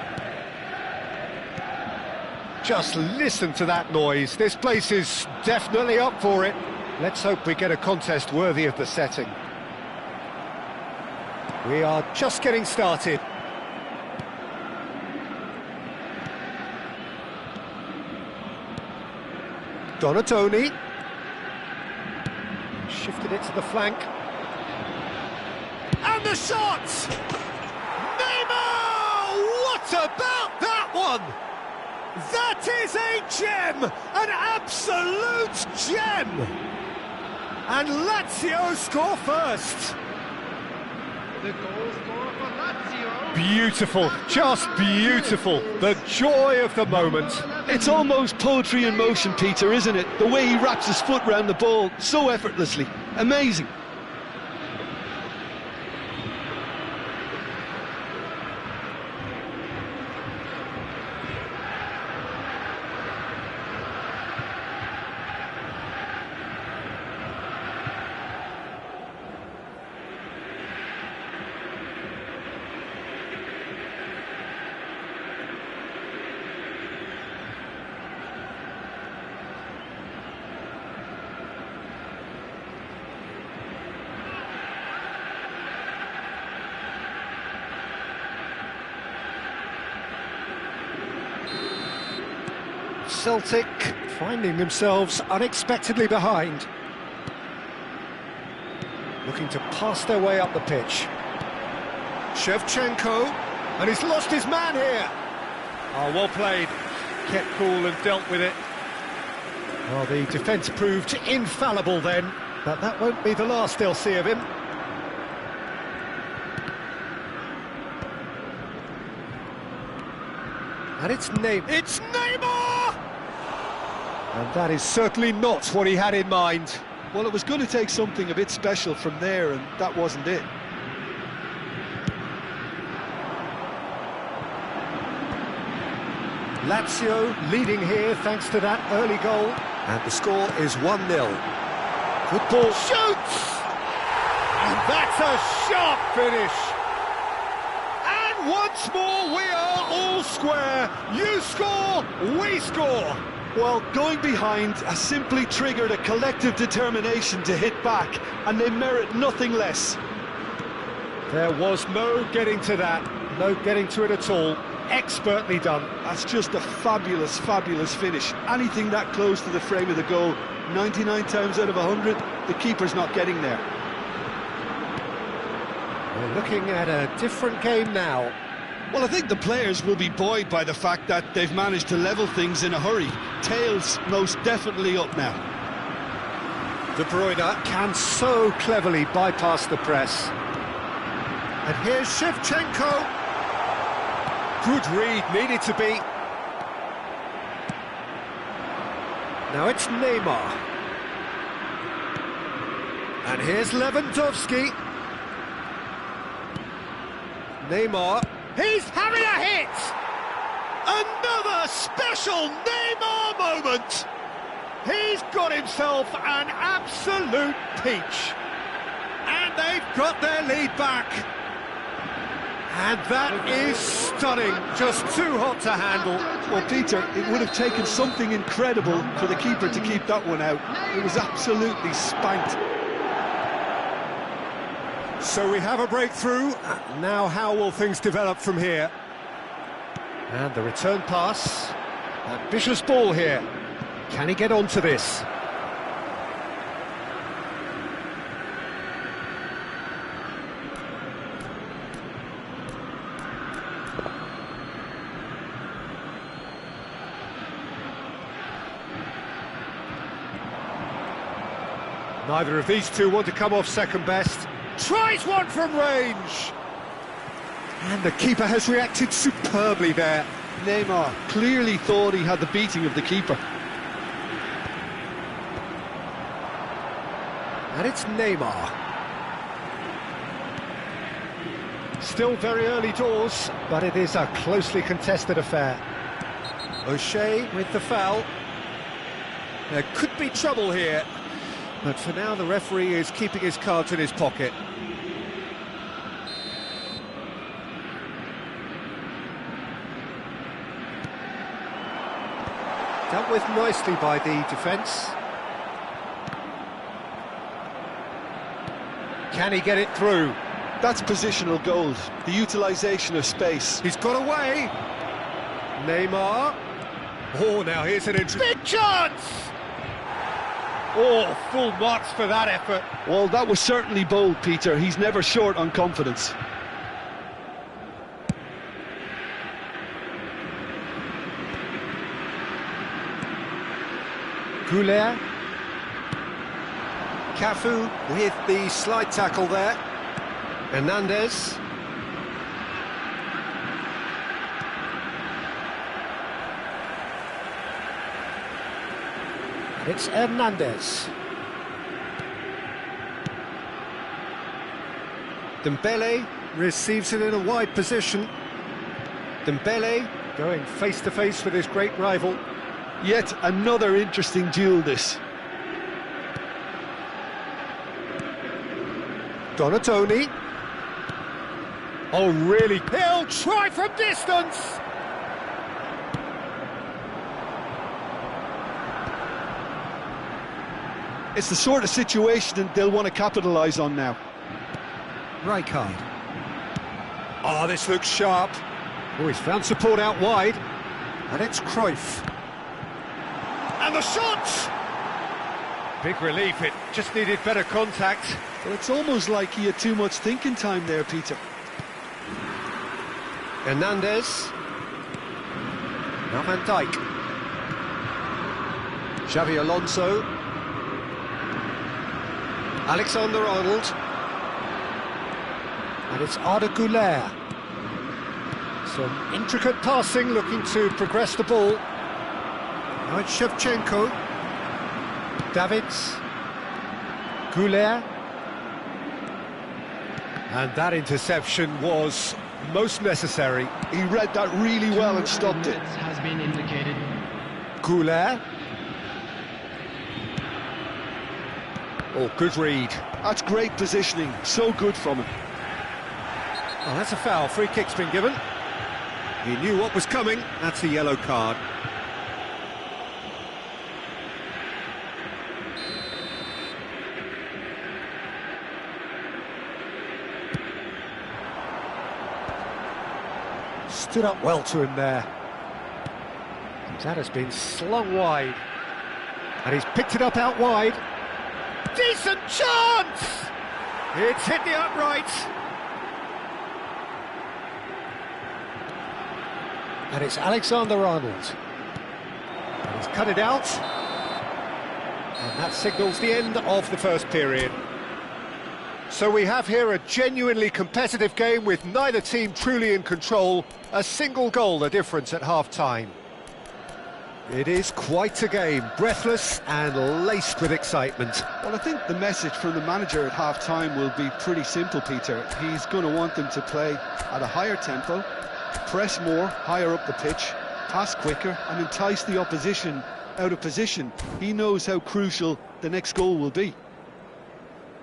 Just listen to that noise. This place is definitely up for it. Let's hope we get a contest worthy of the setting. We are just getting started. Donatoni. Shifted it to the flank. And the shot! Neymar! What about that one? That is a gem! An absolute gem! And Lazio score first. The goal scorer for Lazio. Beautiful, just beautiful. The joy of the moment. It's almost poetry in motion, Peter, isn't it? The way he wraps his foot round the ball so effortlessly. Amazing. Celtic finding themselves unexpectedly behind. Looking to pass their way up the pitch. Shevchenko, and he's lost his man here. Oh, well played. Kept cool and dealt with it. Well, the defence proved infallible then, but that won't be the last they'll see of him. And it's Neymar! And that is certainly not what he had in mind. Well, it was going to take something a bit special from there, and that wasn't it. Lazio leading here thanks to that early goal. And the score is 1-0. Good ball. Shoots! And that's a sharp finish. And once more we are all square. You score, we score. Well, going behind has simply triggered a collective determination to hit back, and they merit nothing less. There was no getting to that, no getting to it at all. Expertly done. That's just a fabulous, fabulous finish. Anything that close to the frame of the goal, 99 times out of 100, the keeper's not getting there. We're looking at a different game now. Well, I think the players will be buoyed by the fact that they've managed to level things in a hurry. Tails most definitely up now. De Bruyne can so cleverly bypass the press. And here's Shevchenko. Good read, needed to be. Now it's Neymar. And here's Lewandowski. Neymar. He's having a hit! Another special Neymar moment! He's got himself an absolute peach. And they've got their lead back. And that is stunning, just too hot to handle. Well, Peter, it would have taken something incredible for the keeper to keep that one out. It was absolutely spanked. So we have a breakthrough. Now how will things develop from here? And the return pass. Ambitious ball here. Can he get onto this? Neither of these two want to come off second best. Tries one from range! And the keeper has reacted superbly there. Neymar clearly thought he had the beating of the keeper. And it's Neymar. Still very early doors, but it is a closely contested affair. O'Shea with the foul. There could be trouble here. But for now, the referee is keeping his cards in his pocket. Dealt with nicely by the defence. Can he get it through? That's positional gold, the utilisation of space. He's got away. Neymar. Oh, now here's an interesting big chance! Oh, full marks for that effort. Well, that was certainly bold, Peter. He's never short on confidence. Goulet. Cafu with the slide tackle there. Hernandez. It's Hernandez. Dembele receives it in a wide position. Dembele going face-to-face with his great rival. Yet another interesting duel, this. Donatoni. Oh, really? He'll try from distance! It's the sort of situation that they'll want to capitalise on now. Rijkaard. Oh, this looks sharp. Oh, he's found support out wide. And it's Cruyff. And the shot! Big relief, it just needed better contact. Well, it's almost like he had too much thinking time there, Peter. Hernandez. Now Van Dijk. Xavi Alonso. Alexander-Arnold. And it's Arda Güler. Some intricate passing, looking to progress the ball. Now it's Shevchenko. Davids. Güler. And that interception was most necessary. He read that really well and stopped it. Has been indicated. Güler. Oh, good read. That's great positioning, so good from him. Oh, that's a foul. Free kick's been given. He knew what was coming. That's a yellow card. Stood up well to him there. That has been slung wide. And he's picked it up out wide. Decent chance! It's hit the upright. And it's Alexander-Arnold. And he's cut it out. And that signals the end of the first period. So we have here a genuinely competitive game with neither team truly in control. A single goal the difference at half-time. It is quite a game, breathless and laced with excitement. Well, I think the message from the manager at half-time will be pretty simple, Peter. He's going to want them to play at a higher tempo, press more, higher up the pitch, pass quicker and entice the opposition out of position. He knows how crucial the next goal will be.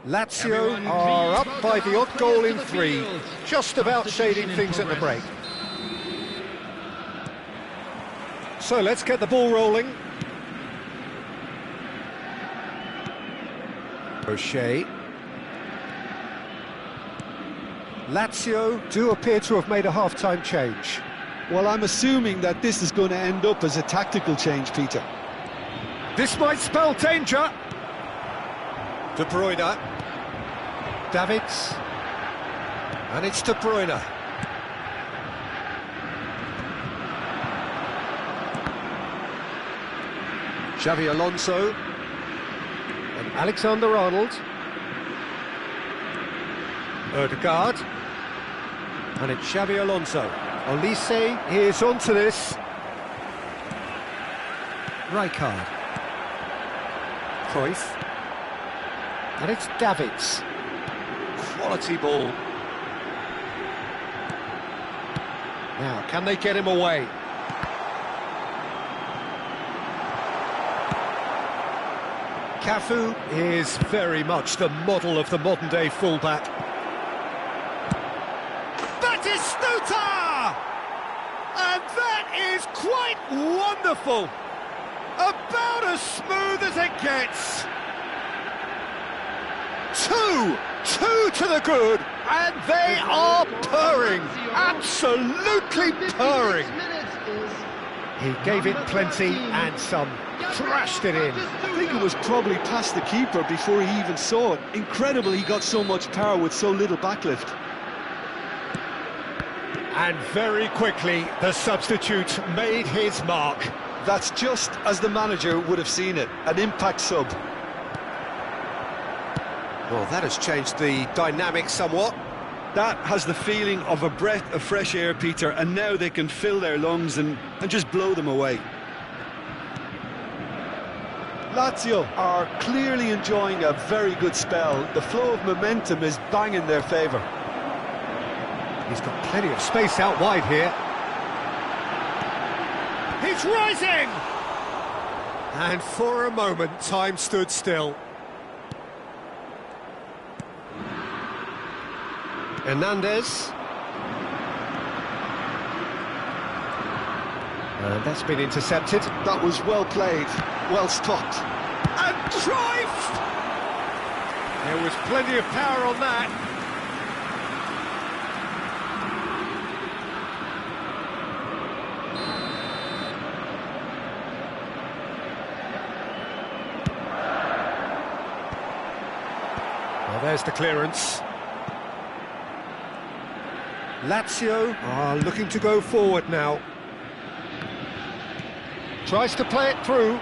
Lazio are up by the odd goal in 3, just about shading things at the break. So let's get the ball rolling. O'Shea. Lazio do appear to have made a half-time change. Well, I'm assuming that this is going to end up as a tactical change, Peter. This might spell danger. De Bruyne. Davids. And it's De Bruyne. Xavi Alonso. And Alexander-Arnold. Ødegaard. And it's Xavi Alonso. Olise is onto this. Rijkaard. Cruyff. And it's Davids. Quality ball. Now, can they get him away? Cafu is very much the model of the modern-day fullback. Batistuta! And that is quite wonderful! About as smooth as it gets! Two to the good, and they are purring, absolutely purring. He gave it plenty and some, crashed it in. I think it was probably past the keeper before he even saw it. Incredible he got so much power with so little backlift. And very quickly, the substitute made his mark. That's just as the manager would have seen it, an impact sub. Well, that has changed the dynamic somewhat. That has the feeling of a breath of fresh air, Peter, and now they can fill their lungs and just blow them away. Lazio are clearly enjoying a very good spell. The flow of momentum is bang in their favour. He's got plenty of space out wide here. He's rising! And for a moment, time stood still. Hernandez. And that's been intercepted. That was well played, well stopped. And Cruyff! There was plenty of power on that. Well, there's the clearance. Lazio are looking to go forward now. Tries to play it through.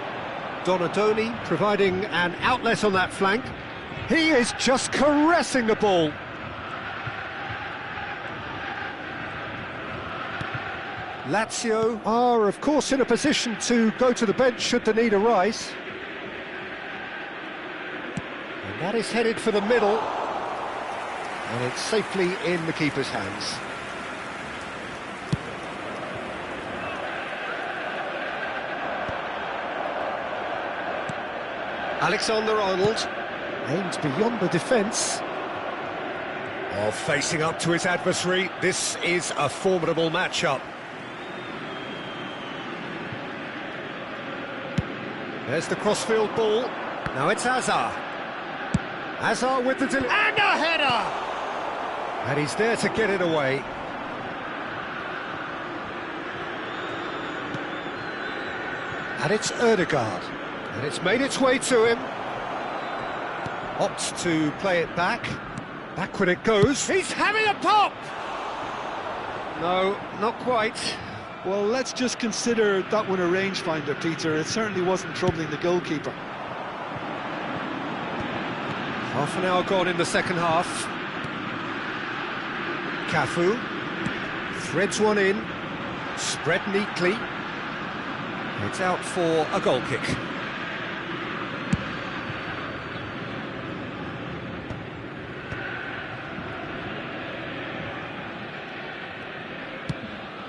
Donadoni providing an outlet on that flank. He is just caressing the ball. Lazio are, of course, in a position to go to the bench should the need arise. And that is headed for the middle. And it's safely in the keeper's hands. Alexander-Arnold aims beyond the defence. Oh, facing up to his adversary, this is a formidable matchup. There's the crossfield ball. Now it's Hazard. Hazard with the and a header! And he's there to get it away. And it's Erdegaard. And it's made its way to him. Opts to play it back. Backward it goes. He's having a pop! No, not quite. Well, let's just consider that one a rangefinder, Peter. It certainly wasn't troubling the goalkeeper. Half an hour gone in the second half. Cafu threads one in, spread neatly. It's out for a goal kick.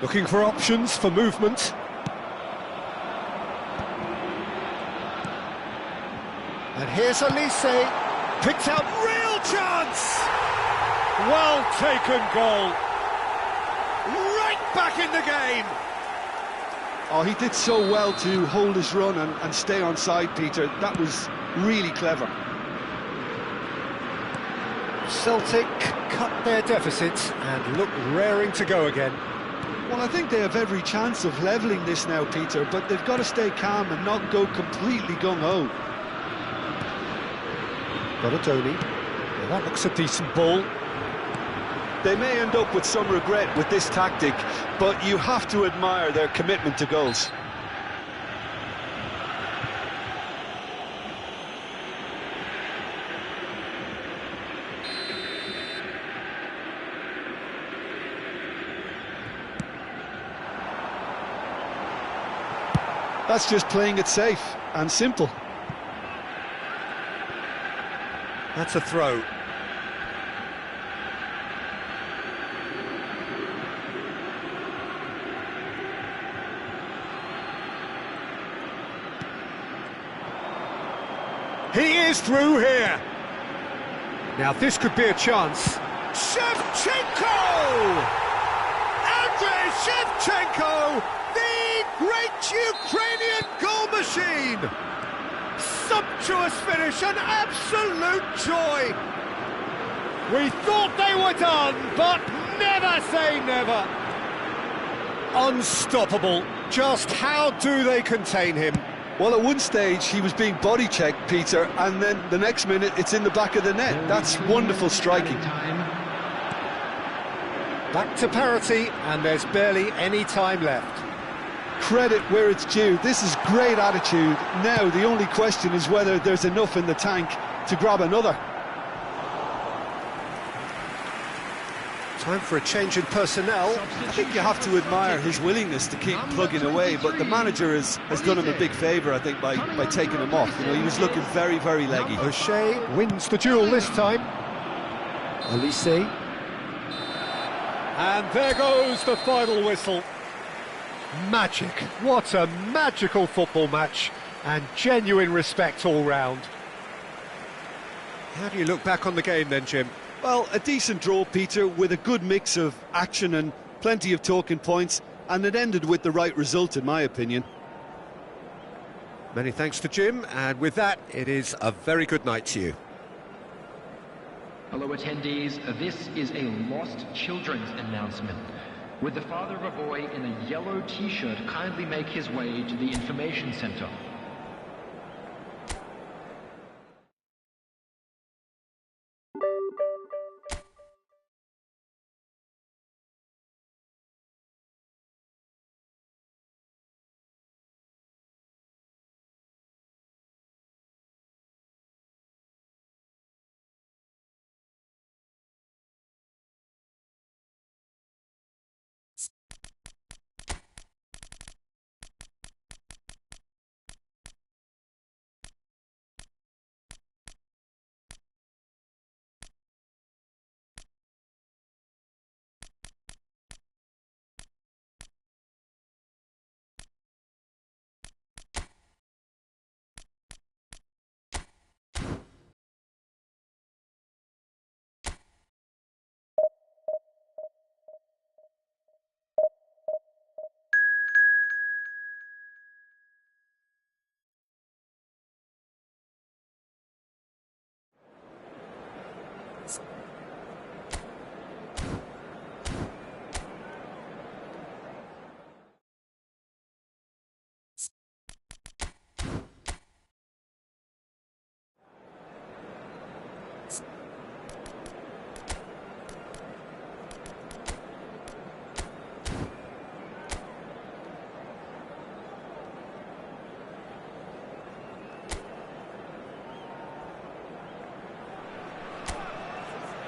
Looking for options for movement. And here's Elise, picked out, real chance! Well taken goal. Right back in the game. Oh, he did so well to hold his run and stay on side, Peter. That was really clever. Celtic cut their deficit and look raring to go again. Well, I think they have every chance of levelling this now, Peter, but they've got to stay calm and not go completely gung-ho. Donadoni. Well, that looks a decent ball. They may end up with some regret with this tactic, but you have to admire their commitment to goals. That's just playing it safe and simple. That's a throw. He is through here. Now this could be a chance. Shevchenko! Andrei Shevchenko! The great Ukrainian goal machine! Sumptuous finish, an absolute joy! We thought they were done, but never say never! Unstoppable. Just how do they contain him? Well, at one stage he was being body checked, Peter, and then the next minute it's in the back of the net. That's wonderful striking. Back to parity, and there's barely any time left. Credit where it's due. This is great attitude. Now the only question is whether there's enough in the tank to grab another. Time for a change in personnel. I think you have to admire his willingness to keep plugging away, but the manager has done him a big favour, I think, by taking him off. You know, he was looking very, very leggy. O'Shea wins the duel this time. Elise. And there goes the final whistle. Magic. What a magical football match, and genuine respect all round. How do you look back on the game then, Jim? Well, a decent draw, Peter, with a good mix of action and plenty of talking points, and it ended with the right result, in my opinion. Many thanks to Jim, and with that, it is a very good night to you. Hello attendees, this is a lost children's announcement. Would the father of a boy in a yellow t-shirt kindly make his way to the information center?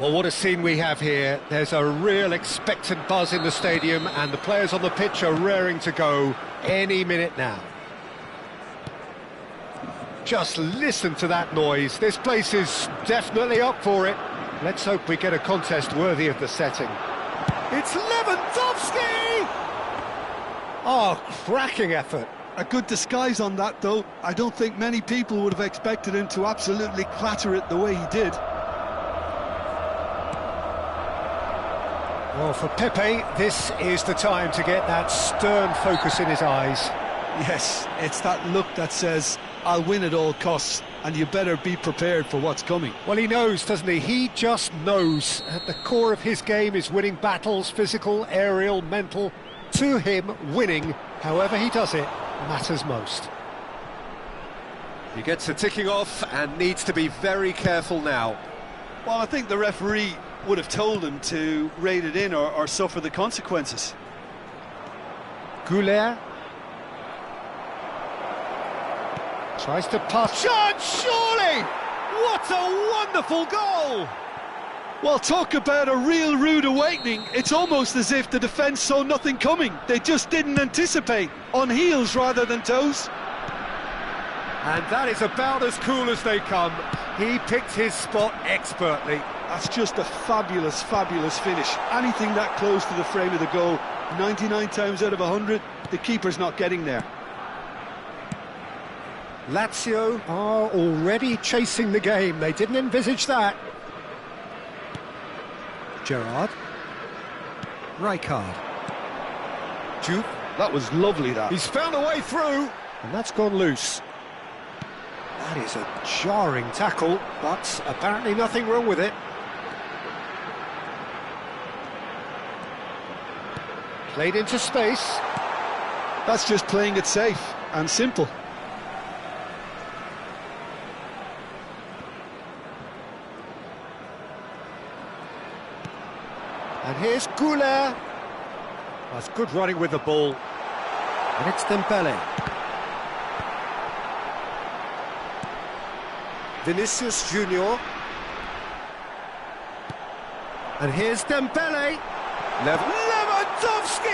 Well, what a scene we have here. There's a real expectant buzz in the stadium, and the players on the pitch are raring to go any minute now. Just listen to that noise. This place is definitely up for it. Let's hope we get a contest worthy of the setting. It's Lewandowski! Oh, cracking effort. A good disguise on that, though. I don't think many people would have expected him to absolutely clatter it the way he did. Well, for Pepe, this is the time to get that stern focus in his eyes. Yes, it's that look that says, I'll win at all costs, and you better be prepared for what's coming. Well, he knows, doesn't he? He just knows. At the core of his game is winning battles, physical, aerial, mental. To him, winning, however he does it, matters most. He gets a ticking off and needs to be very careful now. Well, I think the referee would have told him to rate it in or suffer the consequences. Goulet tries to pass. Shot, surely! What a wonderful goal! Well, talk about a real rude awakening. It's almost as if the defence saw nothing coming. They just didn't anticipate. On heels rather than toes. And that is about as cool as they come. He picked his spot expertly. That's just a fabulous, fabulous finish. Anything that close to the frame of the goal, 99 times out of 100, the keeper's not getting there. Lazio are already chasing the game. They didn't envisage that. Gerrard. Rijkaard. Juve. That was lovely, that. He's found a way through, and that's gone loose. That is a jarring tackle, but apparently nothing wrong with it. Played into space. That's just playing it safe and simple. And here's Goulet. That's good running with the ball. And it's Dembele. Vinicius Junior. And here's Dembele. Lewandowski!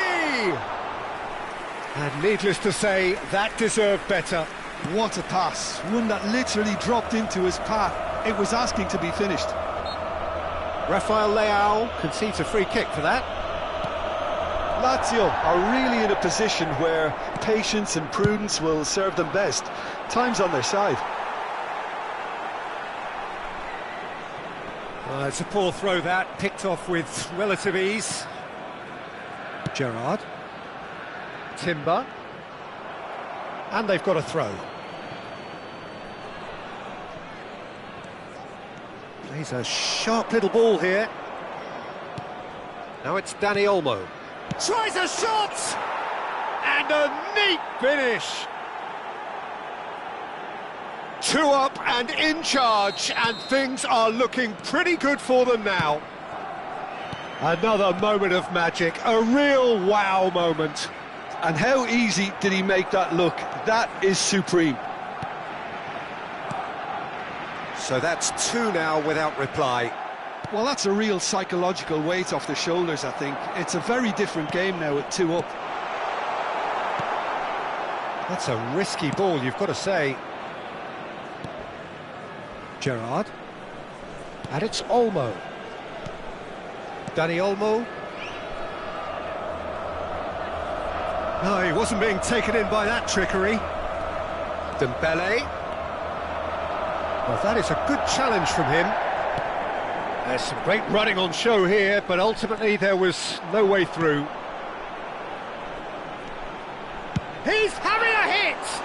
And needless to say, that deserved better. What a pass. One that literally dropped into his path. It was asking to be finished. Rafael Leao concedes a free kick for that. Lazio are really in a position where patience and prudence will serve them best. Time's on their side. It's a poor throw that, picked off with relative ease. Gerrard. Timber. And they've got a throw. Plays a sharp little ball here. Now it's Dani Olmo. Tries a shot! And a neat finish! 2 up and in charge, and things are looking pretty good for them now. Another moment of magic, a real wow moment. And how easy did he make that look? That is supreme. So that's 2 now without reply. Well, that's a real psychological weight off the shoulders, I think. It's a very different game now at 2 up. That's a risky ball, you've got to say. Gerrard. And it's Olmo. Dani Olmo. No, he wasn't being taken in by that trickery. Dembele. Well, that is a good challenge from him. There's some great running on show here, but ultimately there was no way through. He's having a hit!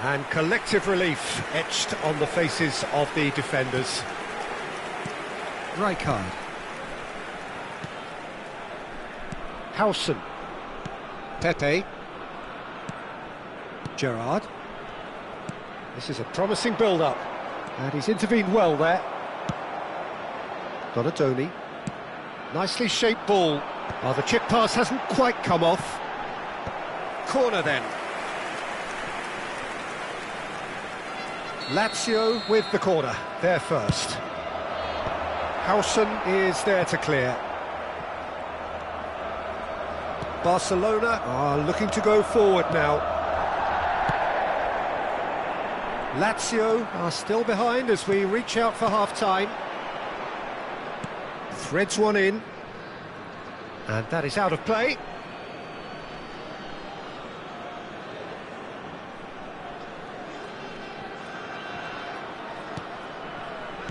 And collective relief etched on the faces of the defenders. Rijkaard. Howson. Pepe. Gerrard. This is a promising build-up. And he's intervened well there. Donatoni. Nicely shaped ball. Oh, the chip pass hasn't quite come off. Corner then. Lazio with the corner, they're first. Howson is there to clear. Barcelona are looking to go forward now. Lazio are still behind as we reach out for half-time. Threads one in. And that is out of play.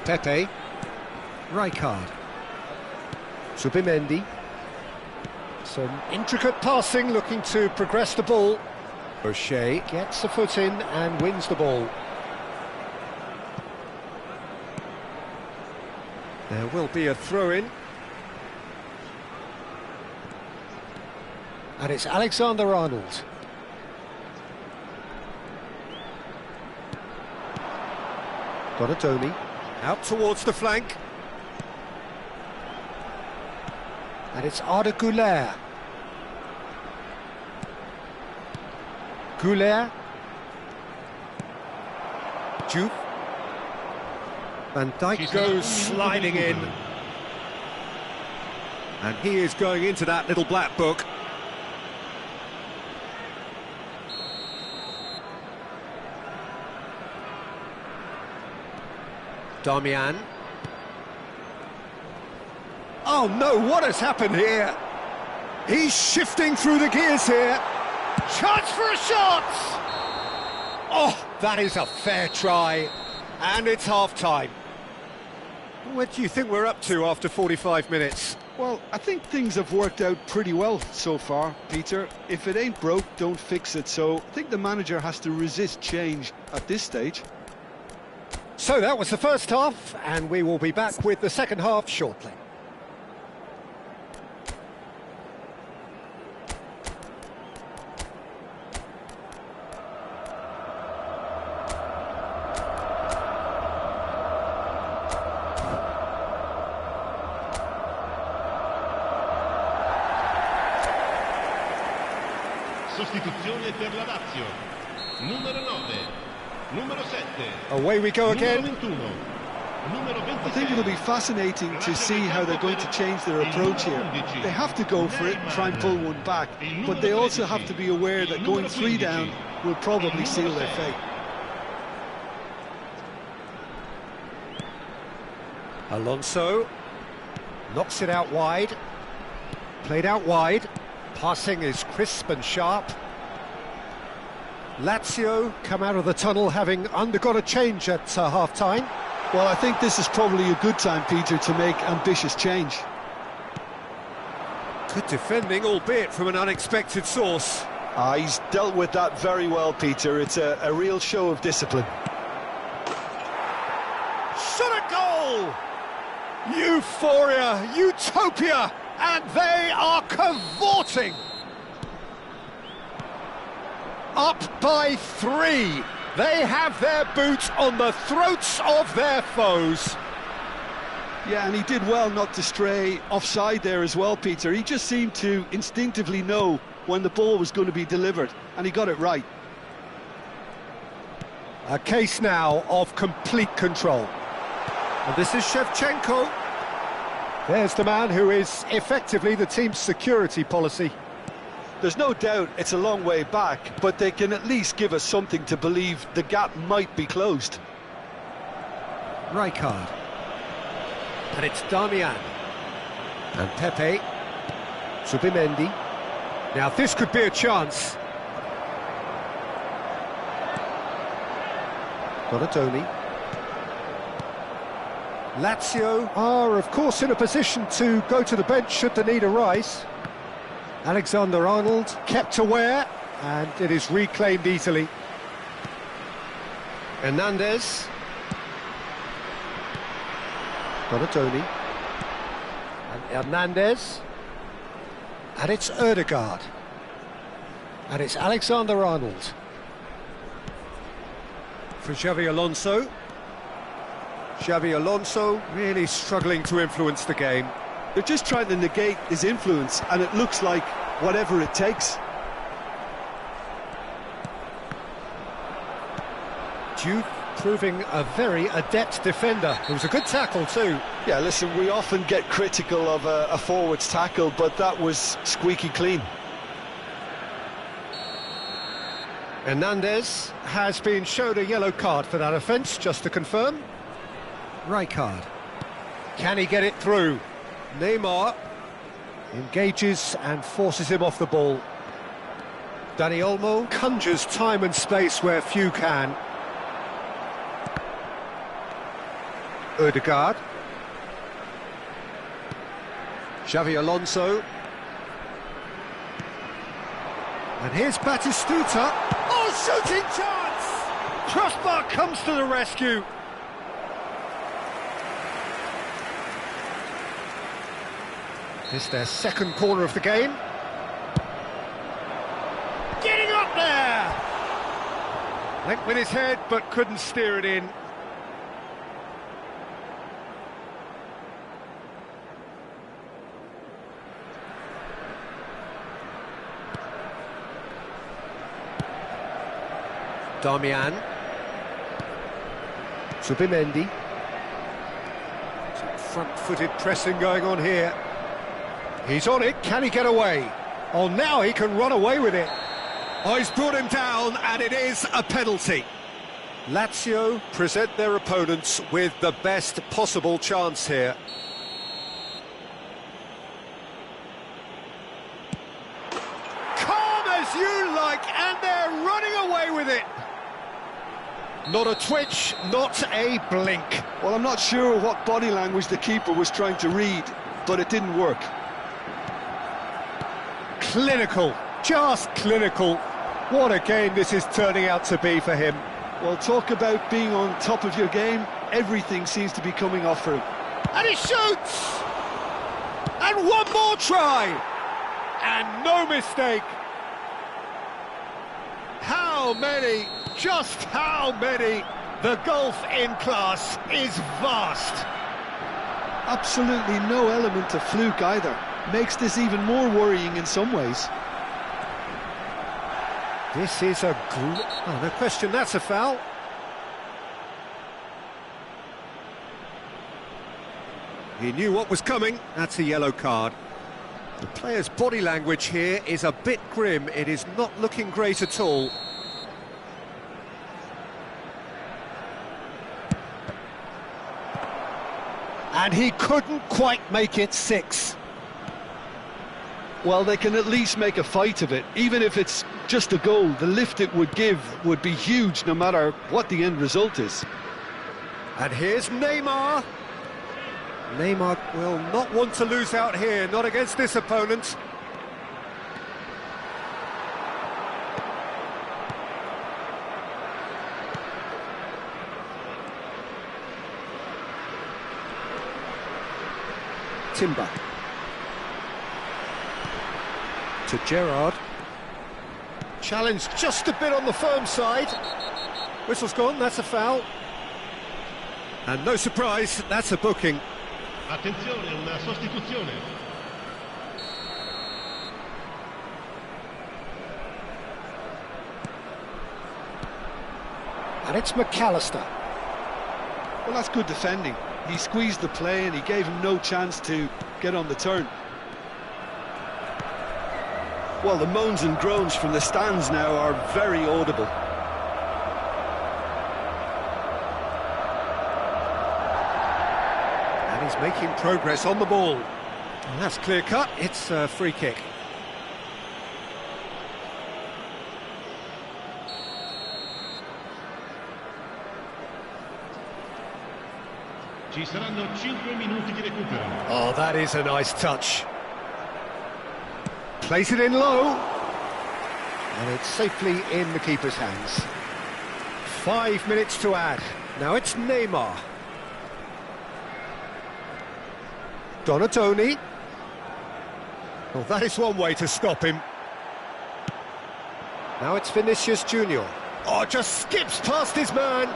Pepe. Rijkaard. Zubimendi. Some intricate passing, looking to progress the ball. O'Shea gets a foot in and wins the ball. There will be a throw-in. And it's Alexander-Arnold. Donatoni out towards the flank. And it's Arda Güler. Güler. Juve. Van Dijk goes sliding in. And he is going into that little black book. Darmian. Oh no, what has happened here? He's shifting through the gears here. Chance for a shot! Oh, that is a fair try. And it's half-time. What do you think we're up to after 45 minutes? Well, I think things have worked out pretty well so far, Peter. If it ain't broke, don't fix it. So I think the manager has to resist change at this stage. So that was the first half, and we will be back with the second half shortly. Sostituzione per la Lazio. Numero 9. Numero 7. Away we go again. Numero 21. Numero 26. I think it'll be fascinating to see how they're going to change their approach here. They have to go for it and try and pull one back, but they also have to be aware that going 3 down will probably seal their fate. Alonso knocks it out wide. Played out wide. Passing is crisp and sharp. Lazio come out of the tunnel having undergone a change at half-time. Well, I think this is probably a good time, Peter, to make ambitious change. Good defending, albeit from an unexpected source. He's dealt with that very well, Peter. It's a real show of discipline. Shot a goal! Euphoria, utopia, and they are cavorting. Up by 3. They have their boots on the throats of their foes. Yeah, and he did well not to stray offside there as well, Peter. He just seemed to instinctively know when the ball was going to be delivered, and he got it right. A case now of complete control. And this is Shevchenko. There's the man who is effectively the team's security policy. There's no doubt it's a long way back, but they can at least give us something to believe the gap might be closed. Rijkaard. And it's Darmian. And Pepe. Zubimendi. Now this could be a chance. Donatoni. Lazio are, of course, in a position to go to the bench should the need arise. Alexander-Arnold kept aware, and it is reclaimed easily. Hernandez. Donatoni. And Hernandez. And it's Ødegaard. And it's Alexander-Arnold. For Xabi Alonso. Xabi Alonso really struggling to influence the game. They're just trying to negate his influence, and it looks like whatever it takes. Juve proving a very adept defender. It was a good tackle too. Yeah, listen, we often get critical of a forward's tackle, but that was squeaky clean. Hernandez has been showed a yellow card for that offence, just to confirm. Rijkaard. Can he get it through? Neymar engages and forces him off the ball. Dani Olmo conjures time and space where few can. Ødegaard. Xavi Alonso. And here's Batistuta. Oh, shooting chance! Crossbar comes to the rescue. It's their second corner of the game. Getting up there! Went with his head, but couldn't steer it in. Darmian. Zubimendi. Some front-footed pressing going on here. He's on it, can he get away? Oh, now he can run away with it. Oh, he's brought him down, and it is a penalty. Lazio present their opponents with the best possible chance here. Calm as you like, and they're running away with it. Not a twitch, not a blink. Well, I'm not sure what body language the keeper was trying to read, but it didn't work. Clinical, just clinical. What a game this is turning out to be for him. Well, talk about being on top of your game. Everything seems to be coming off for him. And he shoots! And one more try! And no mistake! How many? Just how many? The gulf in class is vast. Absolutely no element of fluke either. Makes this even more worrying in some ways. This is a... Oh, no question, that's a foul. He knew what was coming. That's a yellow card. The player's body language here is a bit grim. It is not looking great at all. And he couldn't quite make it 6. Well, they can at least make a fight of it. Even if it's just a goal, the lift it would give would be huge no matter what the end result is. And here's Neymar. Neymar will not want to lose out here, not against this opponent. Timber. To Gerrard. Challenge just a bit on the firm side. Whistle's gone, that's a foul. And no surprise, that's a booking. Attenzione, una sostituzione. And it's McAllister. Well, that's good defending. He squeezed the play and he gave him no chance to get on the turn. Well, the moans and groans from the stands now are very audible. And he's making progress on the ball. And that's clear cut, it's a free kick. Ci saranno 5 minuti di recupero. Oh, that is a nice touch. Plays it in low. And it's safely in the keeper's hands. 5 minutes to add. Now it's Neymar. Donatoni. Well, that is one way to stop him. Now it's Vinicius Junior. Oh, just skips past his man.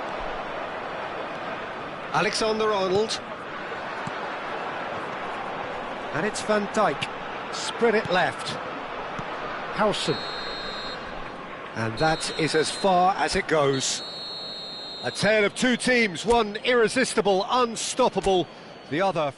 Alexander-Arnold. And it's Van Dijk. Spread it left. Howson. And that is as far as it goes. A tale of two teams, one irresistible, unstoppable, the other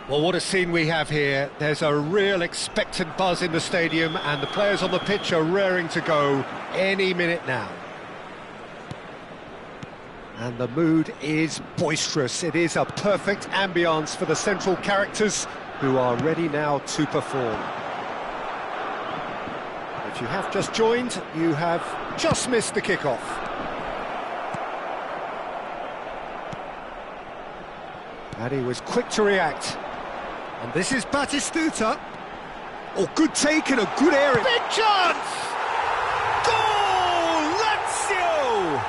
Well, what a scene we have here. There's a real expectant buzz in the stadium and the players on the pitch are raring to go any minute now. And the mood is boisterous. It is a perfect ambience for the central characters who are ready now to perform. If you have just joined, you have just missed the kickoff. And he was quick to react. And this is Batistuta. Oh, good take in a good area. Big chance! Goal! Lazio!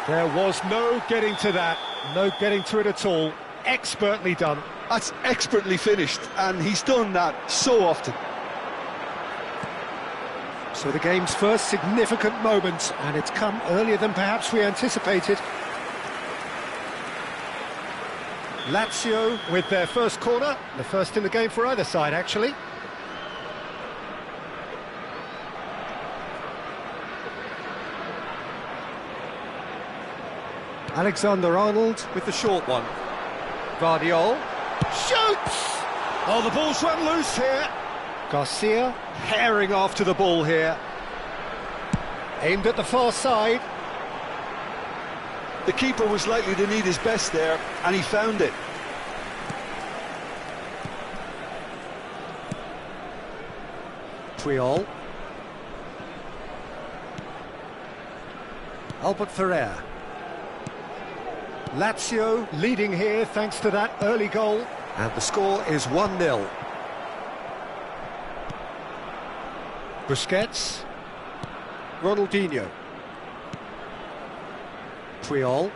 There was no getting to that, no getting to it at all. Expertly done. That's expertly finished, and he's done that so often. So the game's first significant moment, and it's come earlier than perhaps we anticipated. Lazio with their first corner, the first in the game for either side, actually. Alexander-Arnold with the short one. Guardiol shoots! Oh, the ball's run loose here. Garcia herring after the ball here. Aimed at the far side. The keeper was likely to need his best there, and he found it. Puyol. Albert Ferrer. Lazio leading here thanks to that early goal. And the score is 1-0. Busquets. Ronaldinho. Puyol.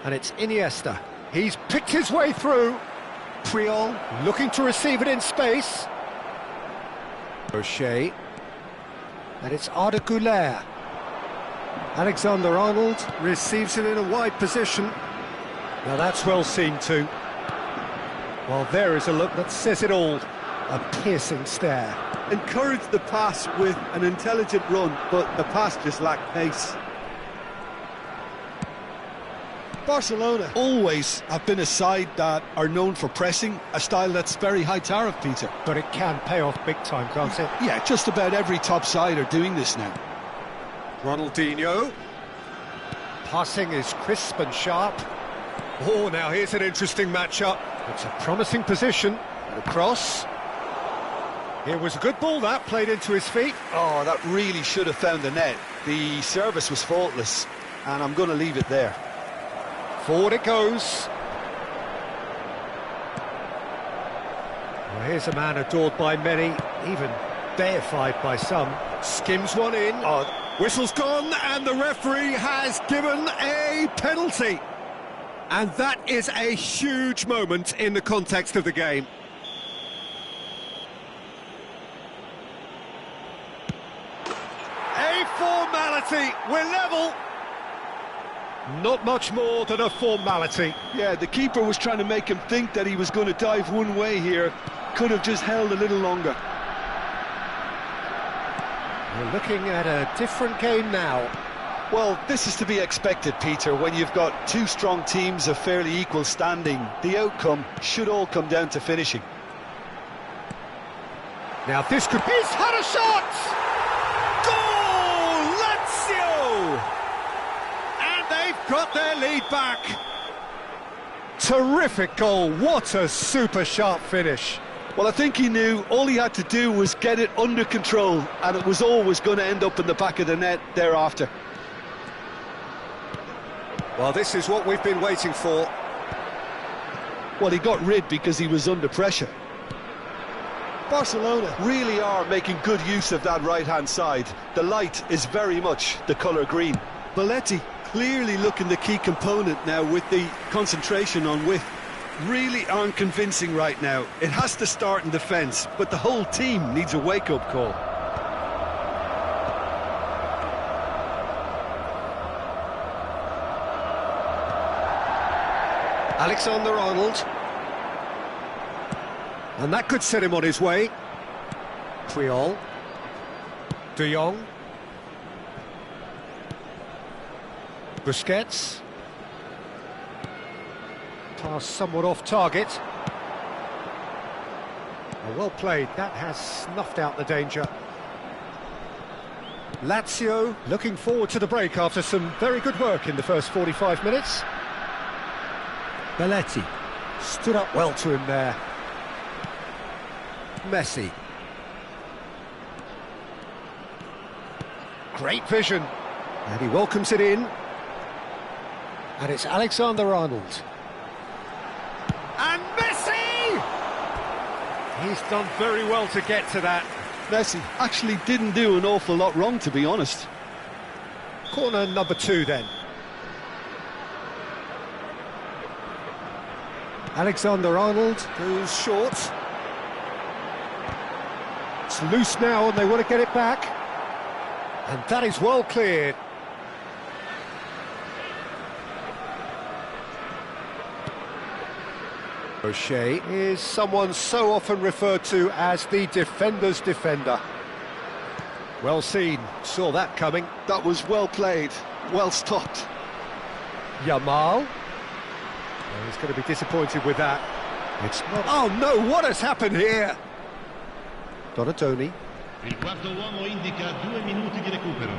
And it's Iniesta. He's picked his way through. Puyol looking to receive it in space. O'Shea. And it's Arda Güler. Alexander-Arnold receives it in a wide position. Now that's well seen too. Well, there is a look that says it all. A piercing stare. Encouraged the pass with an intelligent run, but the pass just lacked pace. Barcelona always have been a side that are known for pressing, a style that's very high tariff, Peter. But it can pay off big time, can't it? Yeah, just about every top side are doing this now. Ronaldinho. Passing is crisp and sharp. Oh, now here's an interesting matchup. It's a promising position. The cross. It was a good ball that, played into his feet. Oh, that really should have found the net. The service was faultless, and I'm going to leave it there. Forward it goes. Well, here's a man adored by many, even deified by some. Skims one in. Oh, Whistle's gone, and the referee has given a penalty. And that is a huge moment in the context of the game. A formality, we're level. Not much more than a formality. Yeah, the keeper was trying to make him think that he was going to dive one way here. Could have just held a little longer. We're looking at a different game now. Well, this is to be expected, Peter. When you've got two strong teams of fairly equal standing, the outcome should all come down to finishing. Now this could... He's had a shot! Goal! Lazio! And they've got their lead back. Terrific goal. What a super sharp finish. Well, I think he knew all he had to do was get it under control, and it was always going to end up in the back of the net thereafter. Well, this is what we've been waiting for. Well, he got rid because he was under pressure. Barcelona really are making good use of that right-hand side. The light is very much the colour green. Belletti clearly looking the key component now with the concentration on width. Really aren't convincing right now. It has to start in defence, but the whole team needs a wake-up call. Alexander-Arnold. And that could set him on his way. Puyol. De Jong. Busquets. Pass somewhat off target. Well played, that has snuffed out the danger. Lazio looking forward to the break after some very good work in the first 45 minutes. Belletti stood up well to him there. Messi. Great vision. And he welcomes it in. And it's Alexander-Arnold. And Messi! He's done very well to get to that. Messi actually didn't do an awful lot wrong, to be honest. Corner number 2 then. Alexander-Arnold goes short. It's loose now and they want to get it back. And that is well cleared. O'Shea is someone so often referred to as the defender's defender. Well seen, saw that coming. That was well played, well stopped. Yamal. Well, he's going to be disappointed with that. It's not... Oh no, what has happened here? Donatoni. Il quarto uomo indica 2 minuti di recupero.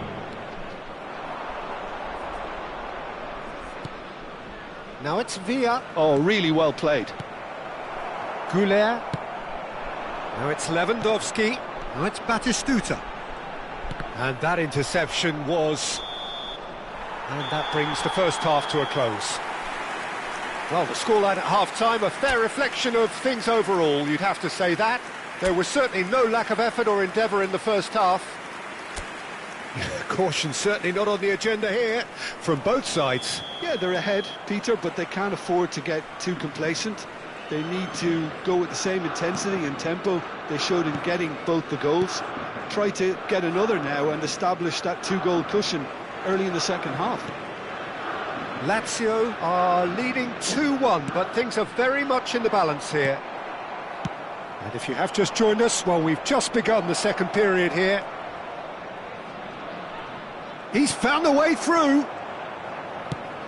Now it's Villa. Oh, really well played. Goulet. Now it's Lewandowski. Now it's Batistuta. And that interception was... And that brings the first half to a close. Well, the scoreline at half-time, a fair reflection of things overall, you'd have to say that. There was certainly no lack of effort or endeavour in the first half. Caution certainly not on the agenda here, from both sides. Yeah, they're ahead, Peter, but they can't afford to get too complacent. They need to go with the same intensity and tempo they showed in getting both the goals. Try to get another now and establish that 2-goal cushion early in the second half. Lazio are leading 2-1, but things are very much in the balance here. And if you have just joined us, well, we've just begun the second period here. He's found a way through.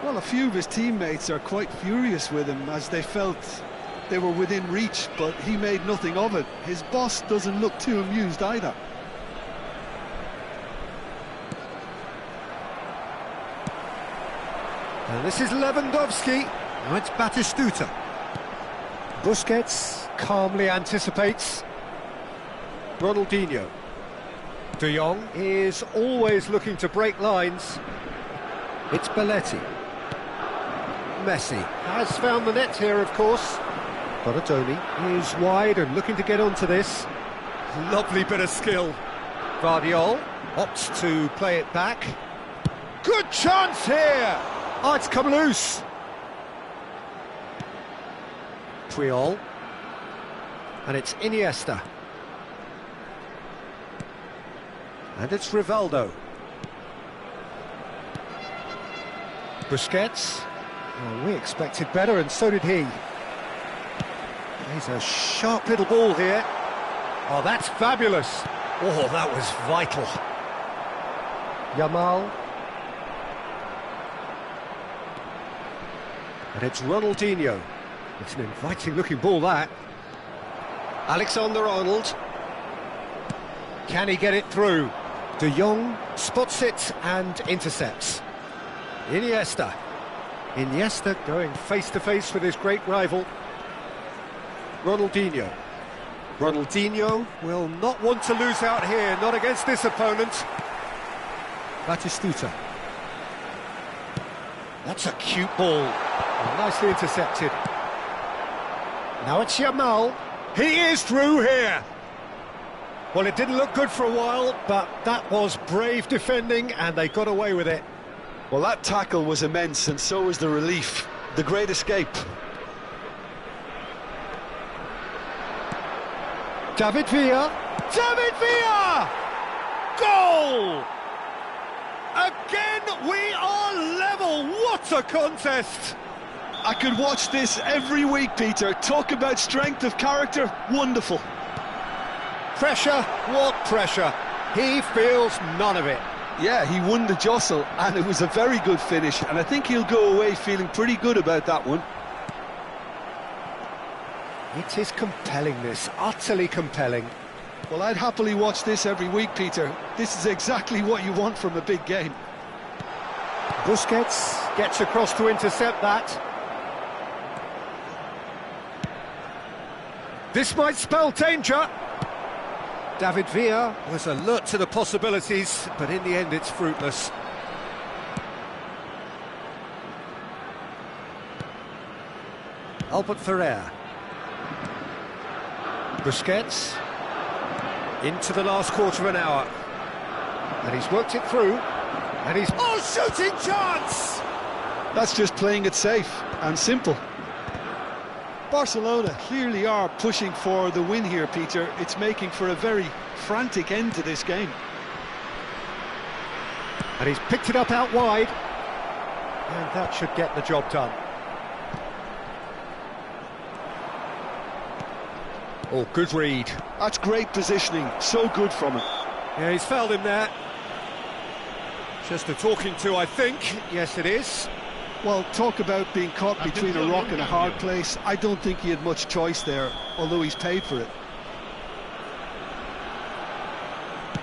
Well, a few of his teammates are quite furious with him as they felt they were within reach, but he made nothing of it. His boss doesn't look too amused either. And this is Lewandowski. Now it's Batistuta. Busquets calmly anticipates. Ronaldinho. De Jong is always looking to break lines. It's Belletti. Messi has found the net here, of course. Donatoni is wide and looking to get onto this. Lovely bit of skill. Guardiola. Opts to play it back. Good chance here! Oh, it's come loose. Puyol. And it's Iniesta. And it's Rivaldo. Busquets. Well, we expected better, and so did he. He's a sharp little ball here. Oh, that's fabulous. Oh, that was vital. Yamal. And it's Ronaldinho. It's an inviting-looking ball, that. Alexander-Arnold. Can he get it through? De Jong spots it and intercepts. Iniesta. Iniesta going face-to-face with his great rival. Ronaldinho. Ronaldinho will not want to lose out here, not against this opponent. Batistuta. That's a cute ball. Oh, nicely intercepted. Now it's Yamal. He is through here. Well, it didn't look good for a while, but that was brave defending, and they got away with it. Well, that tackle was immense, and so was the relief. The great escape. David Villa. David Villa! Goal! Again, we are level. What a contest! I could watch this every week, Peter. Talk about strength of character. Wonderful. Pressure, what pressure? He feels none of it. Yeah, he won the jostle, and it was a very good finish, and I think he'll go away feeling pretty good about that one. It is compelling, this, utterly compelling. Well, I'd happily watch this every week, Peter. This is exactly what you want from a big game. Busquets gets across to intercept that. This might spell danger. David Villa was alert to the possibilities, but in the end it's fruitless. Albert Ferrer. Busquets. Into the last quarter of an hour. And he's worked it through. And he's... Oh, shooting chance! That's just playing it safe and simple. Barcelona clearly are pushing for the win here, Peter. It's making for a very frantic end to this game. And he's picked it up out wide. And that should get the job done. Oh, good read. That's great positioning. So good from him. Yeah, he's fouled him there. Just a talking to, I think. Yes, it is. Well, talk about being caught between a rock and a hard place. I don't think he had much choice there, although he's paid for it.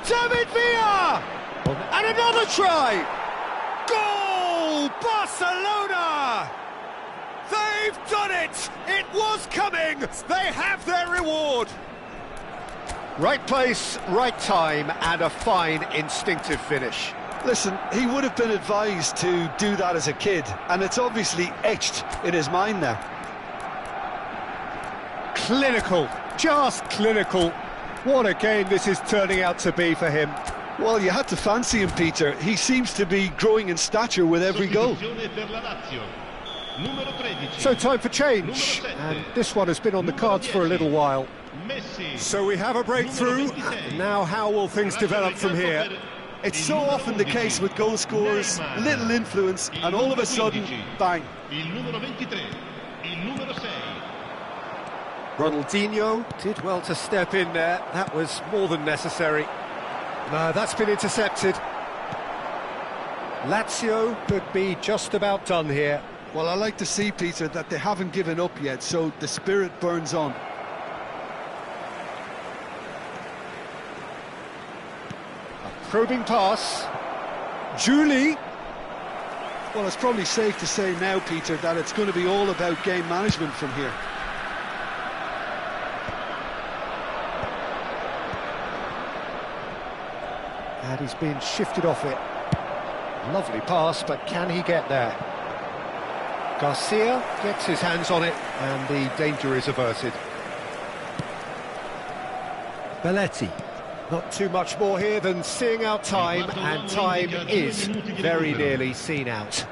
David Villa! And another try! Goal! Barcelona! They've done it! It was coming! They have their reward! Right place, right time, and a fine, instinctive finish. Listen, he would have been advised to do that as a kid, and it's obviously etched in his mind now. Clinical, just clinical. What a game this is turning out to be for him. Well, you had to fancy him, Peter. He seems to be growing in stature with every goal. So time for change, and this one has been on the cards for a little while. So we have a breakthrough, and now how will things develop from here? It's so often the case with goal scorers, little influence, and all of a sudden, bang. Ronaldinho did well to step in there. That was more than necessary. No, that's been intercepted. Lazio could be just about done here. Well, I like to see, Peter, that they haven't given up yet, so the spirit burns on. Probing pass. Julie. Well, it's probably safe to say now, Peter, that it's going to be all about game management from here. And he's been shifted off it. Lovely pass, but can he get there? Garcia gets his hands on it, and the danger is averted. Belletti. Not too much more here than seeing out time, and time is very nearly seen out.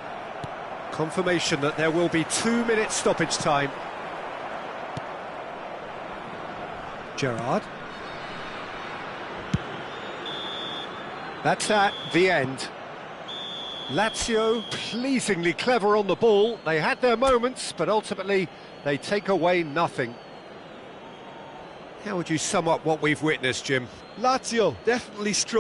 Confirmation that there will be 2 minutes stoppage time. Gerrard. That's at the end. Lazio pleasingly clever on the ball. They had their moments, but ultimately they take away nothing. How would you sum up what we've witnessed, Jim? Lazio definitely struggled.